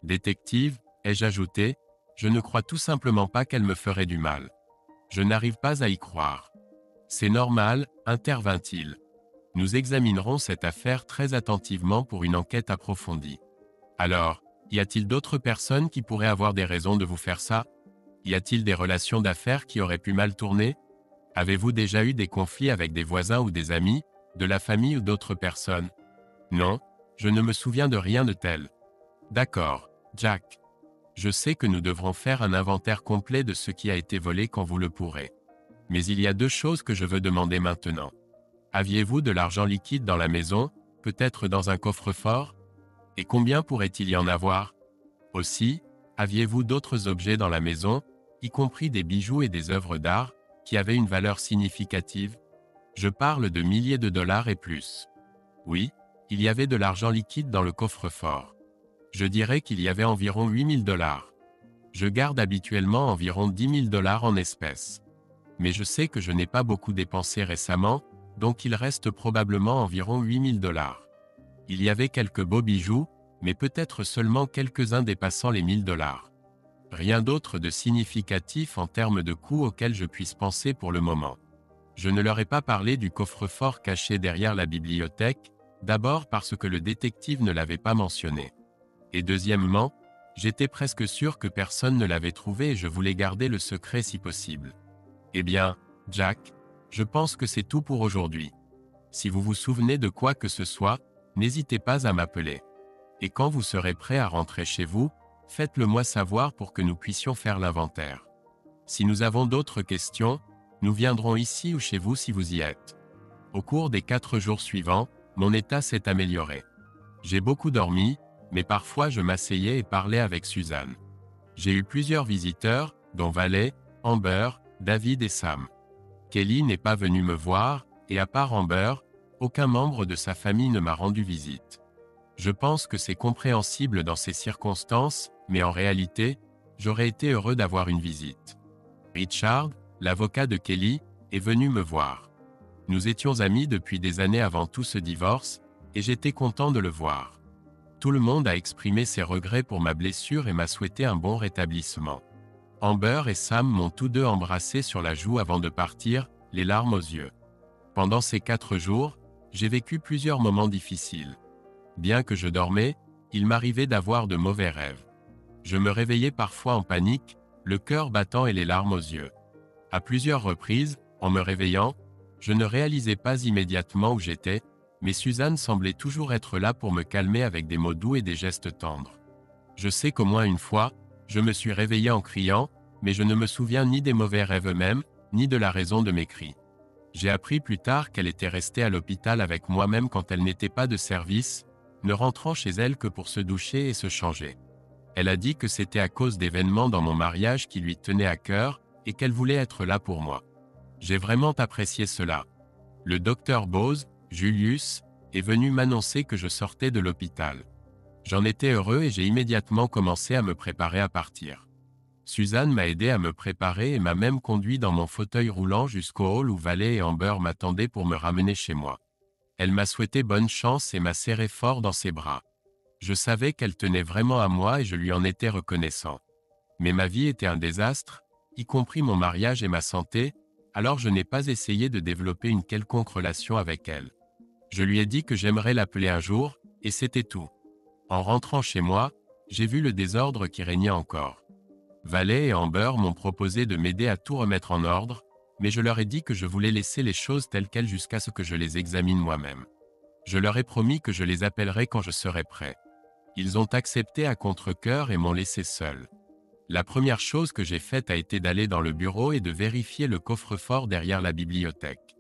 Détective, ai-je ajouté, je ne crois tout simplement pas qu'elle me ferait du mal. Je n'arrive pas à y croire. C'est normal, intervint-il. Nous examinerons cette affaire très attentivement pour une enquête approfondie. Alors, y a-t-il d'autres personnes qui pourraient avoir des raisons de vous faire ça? Y a-t-il des relations d'affaires qui auraient pu mal tourner? Avez-vous déjà eu des conflits avec des voisins ou des amis, de la famille ou d'autres personnes? Non, je ne me souviens de rien de tel. D'accord, Jack. Je sais que nous devrons faire un inventaire complet de ce qui a été volé quand vous le pourrez. Mais il y a 2 choses que je veux demander maintenant. Aviez-vous de l'argent liquide dans la maison, peut-être dans un coffre-fort? Et combien pourrait-il y en avoir? Aussi, aviez-vous d'autres objets dans la maison, y compris des bijoux et des œuvres d'art, qui avaient une valeur significative? Je parle de milliers de dollars et plus. Oui, il y avait de l'argent liquide dans le coffre-fort. Je dirais qu'il y avait environ 8 000 $. Je garde habituellement environ 10 000 $ en espèces. Mais je sais que je n'ai pas beaucoup dépensé récemment, donc il reste probablement environ 8 000 $. Il y avait quelques beaux bijoux, mais peut-être seulement quelques-uns dépassant les 1 000 $. Rien d'autre de significatif en termes de coûts auxquels je puisse penser pour le moment. Je ne leur ai pas parlé du coffre-fort caché derrière la bibliothèque, d'abord parce que le détective ne l'avait pas mentionné. Et deuxièmement, j'étais presque sûr que personne ne l'avait trouvé et je voulais garder le secret si possible. Eh bien, Jack, je pense que c'est tout pour aujourd'hui. Si vous vous souvenez de quoi que ce soit, n'hésitez pas à m'appeler. Et quand vous serez prêt à rentrer chez vous, faites-le moi savoir pour que nous puissions faire l'inventaire. Si nous avons d'autres questions, nous viendrons ici ou chez vous si vous y êtes. Au cours des 4 jours suivants, mon état s'est amélioré. J'ai beaucoup dormi, mais parfois je m'asseyais et parlais avec Suzanne. J'ai eu plusieurs visiteurs, dont Valet, Amber, David et Sam. Kelly n'est pas venu me voir, et à part Amber, aucun membre de sa famille ne m'a rendu visite. Je pense que c'est compréhensible dans ces circonstances, mais en réalité, j'aurais été heureux d'avoir une visite. Richard, l'avocat de Kelly, est venu me voir. Nous étions amis depuis des années avant tout ce divorce, et j'étais content de le voir. Tout le monde a exprimé ses regrets pour ma blessure et m'a souhaité un bon rétablissement. Amber et Sam m'ont tous deux embrassé sur la joue avant de partir, les larmes aux yeux. Pendant ces 4 jours, j'ai vécu plusieurs moments difficiles. Bien que je dormais, il m'arrivait d'avoir de mauvais rêves. Je me réveillais parfois en panique, le cœur battant et les larmes aux yeux. À plusieurs reprises, en me réveillant, je ne réalisais pas immédiatement où j'étais, mais Suzanne semblait toujours être là pour me calmer avec des mots doux et des gestes tendres. Je sais qu'au moins une fois, je me suis réveillé en criant, mais je ne me souviens ni des mauvais rêves eux-mêmes, ni de la raison de mes cris. J'ai appris plus tard qu'elle était restée à l'hôpital avec moi-même quand elle n'était pas de service, ne rentrant chez elle que pour se doucher et se changer. Elle a dit que c'était à cause d'événements dans mon mariage qui lui tenaient à cœur, et qu'elle voulait être là pour moi. J'ai vraiment apprécié cela. Le docteur Bose, Julius, est venu m'annoncer que je sortais de l'hôpital. J'en étais heureux et j'ai immédiatement commencé à me préparer à partir. Suzanne m'a aidé à me préparer et m'a même conduit dans mon fauteuil roulant jusqu'au hall où Valet et Amber m'attendaient pour me ramener chez moi. Elle m'a souhaité bonne chance et m'a serré fort dans ses bras. Je savais qu'elle tenait vraiment à moi et je lui en étais reconnaissant. Mais ma vie était un désastre, y compris mon mariage et ma santé, alors je n'ai pas essayé de développer une quelconque relation avec elle. Je lui ai dit que j'aimerais l'appeler un jour, et c'était tout. En rentrant chez moi, j'ai vu le désordre qui régnait encore. Valet et Amber m'ont proposé de m'aider à tout remettre en ordre, mais je leur ai dit que je voulais laisser les choses telles quelles jusqu'à ce que je les examine moi-même. Je leur ai promis que je les appellerais quand je serais prêt. Ils ont accepté à contre-cœur et m'ont laissé seul. La première chose que j'ai faite a été d'aller dans le bureau et de vérifier le coffre-fort derrière la bibliothèque.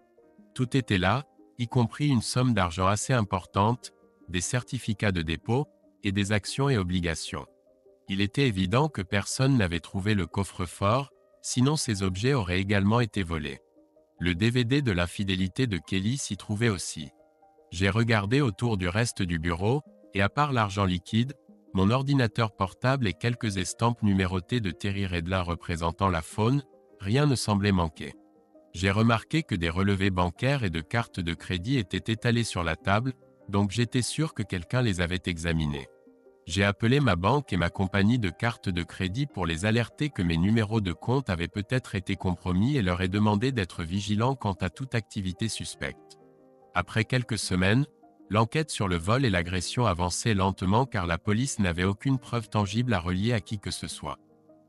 Tout était là, y compris une somme d'argent assez importante, des certificats de dépôt, et des actions et obligations. Il était évident que personne n'avait trouvé le coffre-fort, sinon ces objets auraient également été volés. Le DVD de l'infidélité de Kelly s'y trouvait aussi. J'ai regardé autour du reste du bureau, et à part l'argent liquide, mon ordinateur portable et quelques estampes numérotées de Terry Redlin représentant la faune, rien ne semblait manquer. J'ai remarqué que des relevés bancaires et de cartes de crédit étaient étalés sur la table, donc j'étais sûr que quelqu'un les avait examinés. J'ai appelé ma banque et ma compagnie de cartes de crédit pour les alerter que mes numéros de compte avaient peut-être été compromis et leur ai demandé d'être vigilants quant à toute activité suspecte. Après quelques semaines, l'enquête sur le vol et l'agression avançait lentement car la police n'avait aucune preuve tangible à relier à qui que ce soit.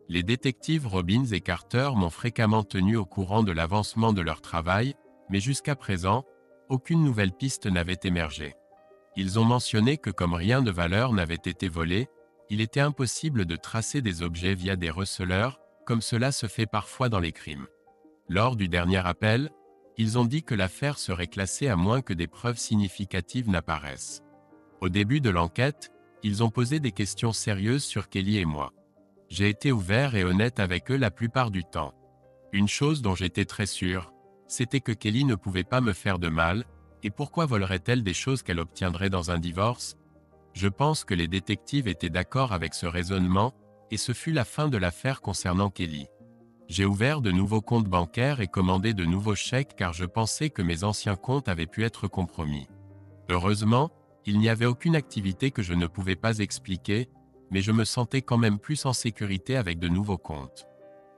Les détectives Robbins et Carter m'ont fréquemment tenu au courant de l'avancement de leur travail, mais jusqu'à présent, aucune nouvelle piste n'avait émergé. Ils ont mentionné que comme rien de valeur n'avait été volé, il était impossible de tracer des objets via des receleurs, comme cela se fait parfois dans les crimes. Lors du dernier appel, ils ont dit que l'affaire serait classée à moins que des preuves significatives n'apparaissent. Au début de l'enquête, ils ont posé des questions sérieuses sur Kelly et moi. J'ai été ouvert et honnête avec eux la plupart du temps. Une chose dont j'étais très sûr, c'était que Kelly ne pouvait pas me faire de mal, et pourquoi volerait-elle des choses qu'elle obtiendrait dans un divorce? Je pense que les détectives étaient d'accord avec ce raisonnement, et ce fut la fin de l'affaire concernant Kelly. J'ai ouvert de nouveaux comptes bancaires et commandé de nouveaux chèques car je pensais que mes anciens comptes avaient pu être compromis. Heureusement, il n'y avait aucune activité que je ne pouvais pas expliquer, mais je me sentais quand même plus en sécurité avec de nouveaux comptes.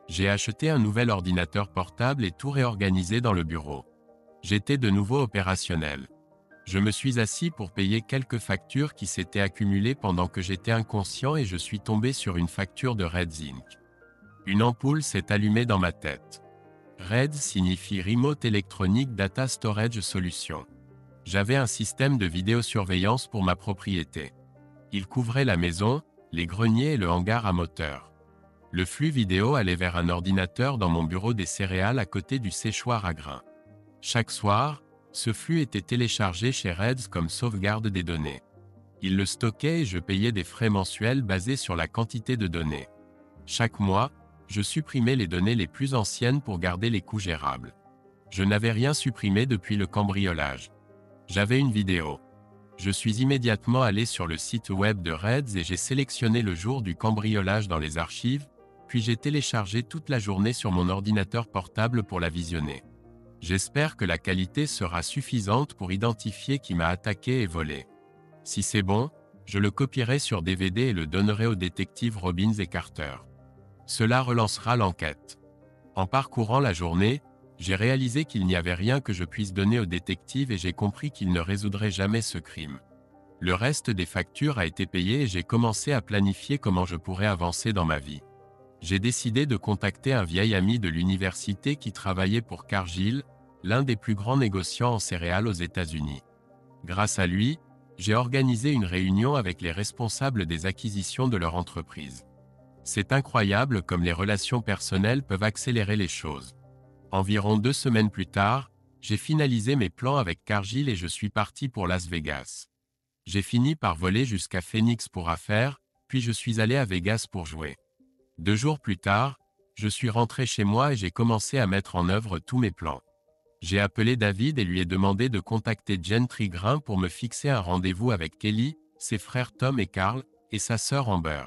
J'ai acheté un nouvel ordinateur portable et tout réorganisé dans le bureau. J'étais de nouveau opérationnel. Je me suis assis pour payer quelques factures qui s'étaient accumulées pendant que j'étais inconscient et je suis tombé sur une facture de Reds Inc. Une ampoule s'est allumée dans ma tête. Reds signifie Remote Electronic Data Storage Solution. J'avais un système de vidéosurveillance pour ma propriété. Il couvrait la maison, les greniers et le hangar à moteur. Le flux vidéo allait vers un ordinateur dans mon bureau des céréales à côté du séchoir à grains. Chaque soir, ce flux était téléchargé chez Reds comme sauvegarde des données. Il le stockait et je payais des frais mensuels basés sur la quantité de données. Chaque mois, je supprimais les données les plus anciennes pour garder les coûts gérables. Je n'avais rien supprimé depuis le cambriolage. J'avais une vidéo. Je suis immédiatement allé sur le site web de Reds et j'ai sélectionné le jour du cambriolage dans les archives, puis j'ai téléchargé toute la journée sur mon ordinateur portable pour la visionner. J'espère que la qualité sera suffisante pour identifier qui m'a attaqué et volé. Si c'est bon, je le copierai sur DVD et le donnerai aux détectives Robbins et Carter. Cela relancera l'enquête. En parcourant la journée, j'ai réalisé qu'il n'y avait rien que je puisse donner aux détectives et j'ai compris qu'ils ne résoudraient jamais ce crime. Le reste des factures a été payé et j'ai commencé à planifier comment je pourrais avancer dans ma vie. J'ai décidé de contacter un vieil ami de l'université qui travaillait pour Cargill, l'un des plus grands négociants en céréales aux États-Unis. Grâce à lui, j'ai organisé une réunion avec les responsables des acquisitions de leur entreprise. C'est incroyable comme les relations personnelles peuvent accélérer les choses. Environ 2 semaines plus tard, j'ai finalisé mes plans avec Cargill et je suis parti pour Las Vegas. J'ai fini par voler jusqu'à Phoenix pour affaires, puis je suis allé à Vegas pour jouer. 2 jours plus tard, je suis rentré chez moi et j'ai commencé à mettre en œuvre tous mes plans. J'ai appelé David et lui ai demandé de contacter Gentry Grain pour me fixer un rendez-vous avec Kelly, ses frères Tom et Carl, et sa sœur Amber.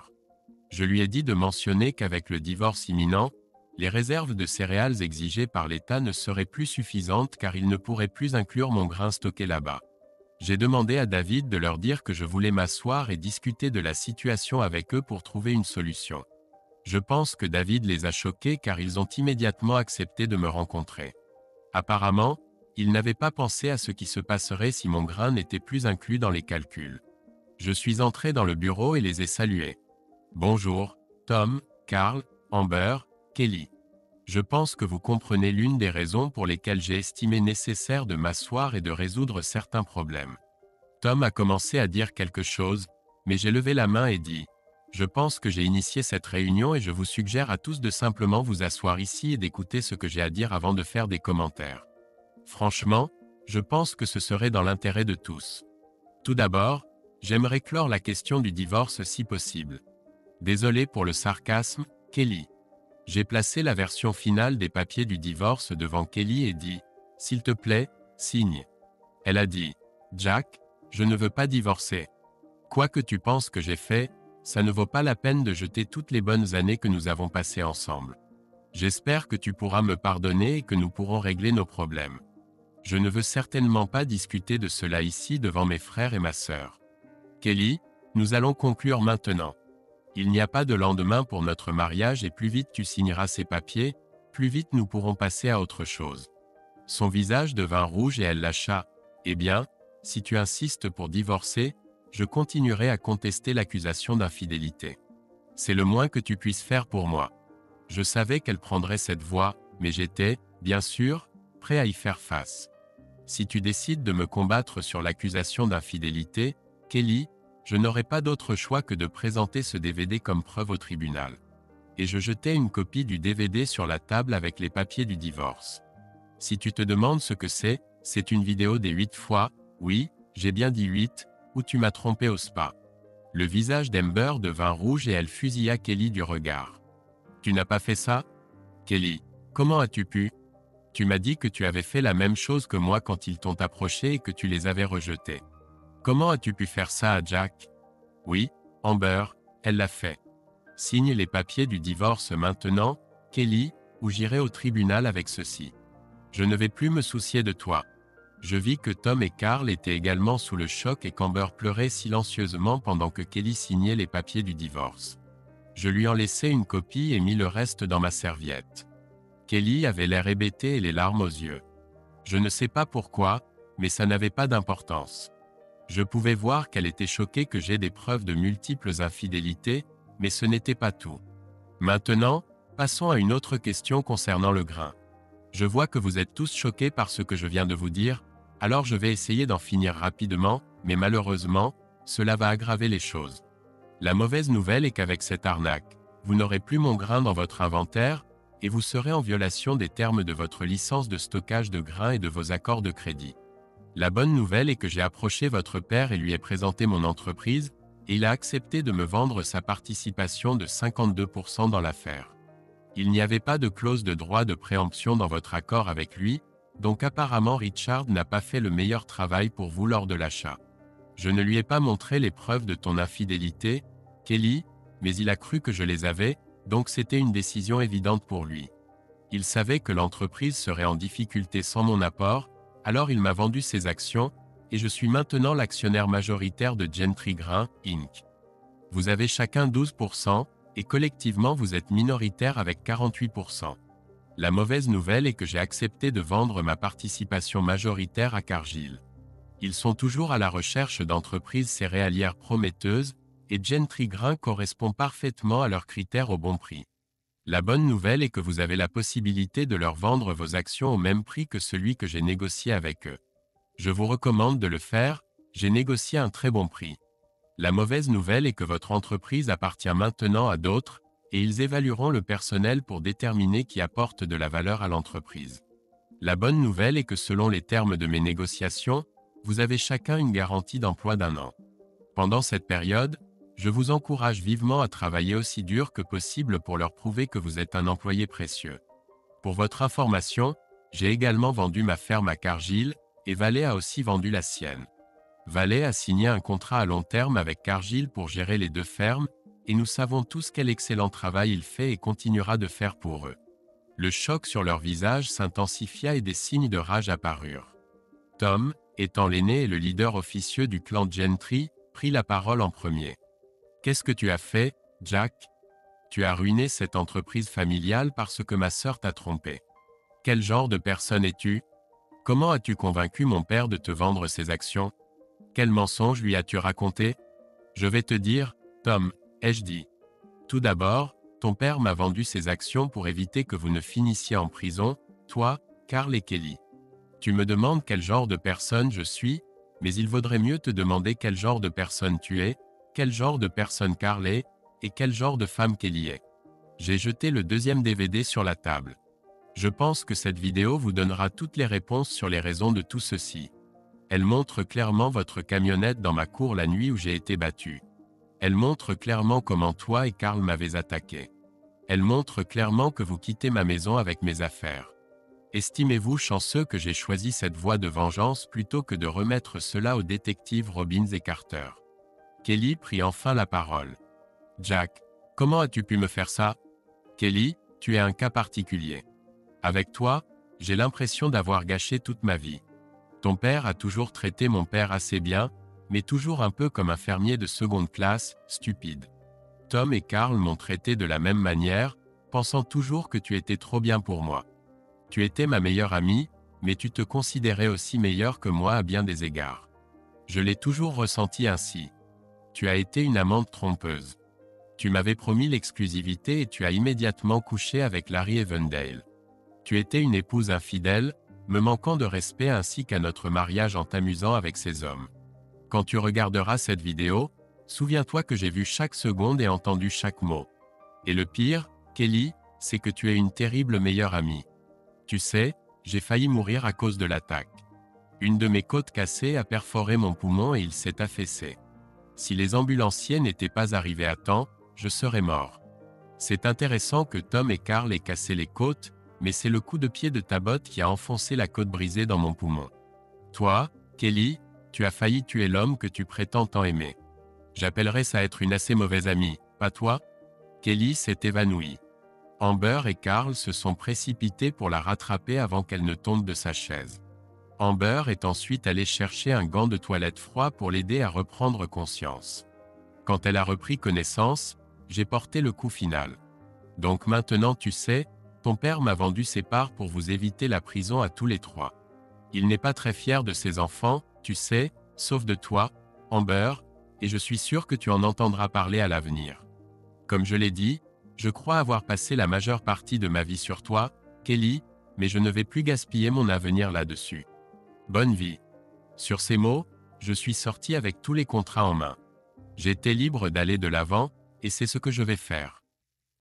Je lui ai dit de mentionner qu'avec le divorce imminent, les réserves de céréales exigées par l'État ne seraient plus suffisantes car il ne pourrait plus inclure mon grain stocké là-bas. J'ai demandé à David de leur dire que je voulais m'asseoir et discuter de la situation avec eux pour trouver une solution. Je pense que David les a choqués car ils ont immédiatement accepté de me rencontrer. Apparemment, ils n'avaient pas pensé à ce qui se passerait si mon grain n'était plus inclus dans les calculs. Je suis entré dans le bureau et les ai salués. Bonjour, Tom, Carl, Amber, Kelly. Je pense que vous comprenez l'une des raisons pour lesquelles j'ai estimé nécessaire de m'asseoir et de résoudre certains problèmes. Tom a commencé à dire quelque chose, mais j'ai levé la main et dit « Je pense que j'ai initié cette réunion et je vous suggère à tous de simplement vous asseoir ici et d'écouter ce que j'ai à dire avant de faire des commentaires. Franchement, je pense que ce serait dans l'intérêt de tous. Tout d'abord, j'aimerais clore la question du divorce si possible. Désolé pour le sarcasme, Kelly. J'ai placé la version finale des papiers du divorce devant Kelly et dit « S'il te plaît, signe ». Elle a dit « Jack, je ne veux pas divorcer. Quoi que tu penses que j'ai fait, ça ne vaut pas la peine de jeter toutes les bonnes années que nous avons passées ensemble. J'espère que tu pourras me pardonner et que nous pourrons régler nos problèmes. Je ne veux certainement pas discuter de cela ici devant mes frères et ma sœur. Kelly, nous allons conclure maintenant. Il n'y a pas de lendemain pour notre mariage et plus vite tu signeras ces papiers, plus vite nous pourrons passer à autre chose. » Son visage devint rouge et elle lâcha. « Eh bien, si tu insistes pour divorcer, je continuerai à contester l'accusation d'infidélité. C'est le moins que tu puisses faire pour moi. » Je savais qu'elle prendrait cette voie, mais j'étais, bien sûr, prêt à y faire face. Si tu décides de me combattre sur l'accusation d'infidélité, Kelly, je n'aurai pas d'autre choix que de présenter ce DVD comme preuve au tribunal. Et je jetai une copie du DVD sur la table avec les papiers du divorce. Si tu te demandes ce que c'est une vidéo des 8 fois, oui, j'ai bien dit 8, où tu m'as trompé au spa. Le visage d'Amber devint rouge et elle fusilla Kelly du regard. Tu n'as pas fait ça? Kelly, comment as-tu pu? Tu m'as dit que tu avais fait la même chose que moi quand ils t'ont approché et que tu les avais rejetés. Comment as-tu pu faire ça à Jack? Oui, Amber, elle l'a fait. Signe les papiers du divorce maintenant, Kelly, ou j'irai au tribunal avec ceci. Je ne vais plus me soucier de toi. Je vis que Tom et Carl étaient également sous le choc et qu'Amber pleurait silencieusement pendant que Kelly signait les papiers du divorce. Je lui en laissai une copie et mis le reste dans ma serviette. Kelly avait l'air hébété et les larmes aux yeux. Je ne sais pas pourquoi, mais ça n'avait pas d'importance. Je pouvais voir qu'elle était choquée que j'aie des preuves de multiples infidélités, mais ce n'était pas tout. Maintenant, passons à une autre question concernant le grain. Je vois que vous êtes tous choqués par ce que je viens de vous dire, alors je vais essayer d'en finir rapidement, mais malheureusement, cela va aggraver les choses. La mauvaise nouvelle est qu'avec cette arnaque, vous n'aurez plus mon grain dans votre inventaire, et vous serez en violation des termes de votre licence de stockage de grains et de vos accords de crédit. La bonne nouvelle est que j'ai approché votre père et lui ai présenté mon entreprise, et il a accepté de me vendre sa participation de 52% dans l'affaire. Il n'y avait pas de clause de droit de préemption dans votre accord avec lui, donc apparemment Richard n'a pas fait le meilleur travail pour vous lors de l'achat. Je ne lui ai pas montré les preuves de ton infidélité, Kelly, mais il a cru que je les avais, donc c'était une décision évidente pour lui. Il savait que l'entreprise serait en difficulté sans mon apport, alors il m'a vendu ses actions, et je suis maintenant l'actionnaire majoritaire de Gentry Grain, Inc. Vous avez chacun 12%, et collectivement vous êtes minoritaire avec 48%. La mauvaise nouvelle est que j'ai accepté de vendre ma participation majoritaire à Cargill. Ils sont toujours à la recherche d'entreprises céréalières prometteuses, et Gentry Grain correspond parfaitement à leurs critères au bon prix. La bonne nouvelle est que vous avez la possibilité de leur vendre vos actions au même prix que celui que j'ai négocié avec eux. Je vous recommande de le faire, j'ai négocié un très bon prix. La mauvaise nouvelle est que votre entreprise appartient maintenant à d'autres, et ils évalueront le personnel pour déterminer qui apporte de la valeur à l'entreprise. La bonne nouvelle est que selon les termes de mes négociations, vous avez chacun une garantie d'emploi d'1 an. Pendant cette période, je vous encourage vivement à travailler aussi dur que possible pour leur prouver que vous êtes un employé précieux. Pour votre information, j'ai également vendu ma ferme à Cargill, et Valet a aussi vendu la sienne. Valet a signé un contrat à long terme avec Cargill pour gérer les 2 fermes, et nous savons tous quel excellent travail il fait et continuera de faire pour eux. Le choc sur leur visage s'intensifia et des signes de rage apparurent. Tom, étant l'aîné et le leader officieux du clan Gentry, prit la parole en premier. « Qu'est-ce que tu as fait, Jack ? Tu as ruiné cette entreprise familiale parce que ma sœur t'a trompé. Quel genre de personne es-tu ? Comment as-tu convaincu mon père de te vendre ses actions ? Quel mensonge lui as-tu raconté ? Je vais te dire, Tom, ai-je dit. Tout d'abord, ton père m'a vendu ses actions pour éviter que vous ne finissiez en prison, toi, Carl et Kelly. Tu me demandes quel genre de personne je suis, mais il vaudrait mieux te demander quel genre de personne tu es, quel genre de personne Carl est, et quel genre de femme Kelly est. J'ai jeté le 2e DVD sur la table. Je pense que cette vidéo vous donnera toutes les réponses sur les raisons de tout ceci. Elle montre clairement votre camionnette dans ma cour la nuit où j'ai été battu. Elle montre clairement comment toi et Carl m'avez attaqué. Elle montre clairement que vous quittez ma maison avec mes affaires. Estimez-vous chanceux que j'ai choisi cette voie de vengeance plutôt que de remettre cela aux détectives Robbins et Carter. Kelly prit enfin la parole. Jack, comment as-tu pu me faire ça ? Kelly, tu es un cas particulier. Avec toi, j'ai l'impression d'avoir gâché toute ma vie. Ton père a toujours traité mon père assez bien, mais toujours un peu comme un fermier de seconde classe, stupide. Tom et Carl m'ont traité de la même manière, pensant toujours que tu étais trop bien pour moi. Tu étais ma meilleure amie, mais tu te considérais aussi meilleure que moi à bien des égards. Je l'ai toujours ressenti ainsi. Tu as été une amante trompeuse. Tu m'avais promis l'exclusivité et tu as immédiatement couché avec Larry Evendale. Tu étais une épouse infidèle, me manquant de respect ainsi qu'à notre mariage en t'amusant avec ces hommes. Quand tu regarderas cette vidéo, souviens-toi que j'ai vu chaque seconde et entendu chaque mot. Et le pire, Kelly, c'est que tu es une terrible meilleure amie. Tu sais, j'ai failli mourir à cause de l'attaque. Une de mes côtes cassées a perforé mon poumon et il s'est affaissé. Si les ambulanciers n'étaient pas arrivés à temps, je serais mort. C'est intéressant que Tom et Carl aient cassé les côtes, mais c'est le coup de pied de ta botte qui a enfoncé la côte brisée dans mon poumon. Toi, Kelly, tu as failli tuer l'homme que tu prétends tant aimer. J'appellerais ça être une assez mauvaise amie, pas toi ? Kelly s'est évanouie. Amber et Carl se sont précipités pour la rattraper avant qu'elle ne tombe de sa chaise. Amber est ensuite allée chercher un gant de toilette froid pour l'aider à reprendre conscience. Quand elle a repris connaissance, j'ai porté le coup final. Donc maintenant tu sais, ton père m'a vendu ses parts pour vous éviter la prison à tous les 3. Il n'est pas très fier de ses enfants, tu sais, sauf de toi, Amber, et je suis sûr que tu en entendras parler à l'avenir. Comme je l'ai dit, je crois avoir passé la majeure partie de ma vie sur toi, Kelly, mais je ne vais plus gaspiller mon avenir là-dessus. Bonne vie. Sur ces mots, je suis sorti avec tous les contrats en main. J'étais libre d'aller de l'avant, et c'est ce que je vais faire.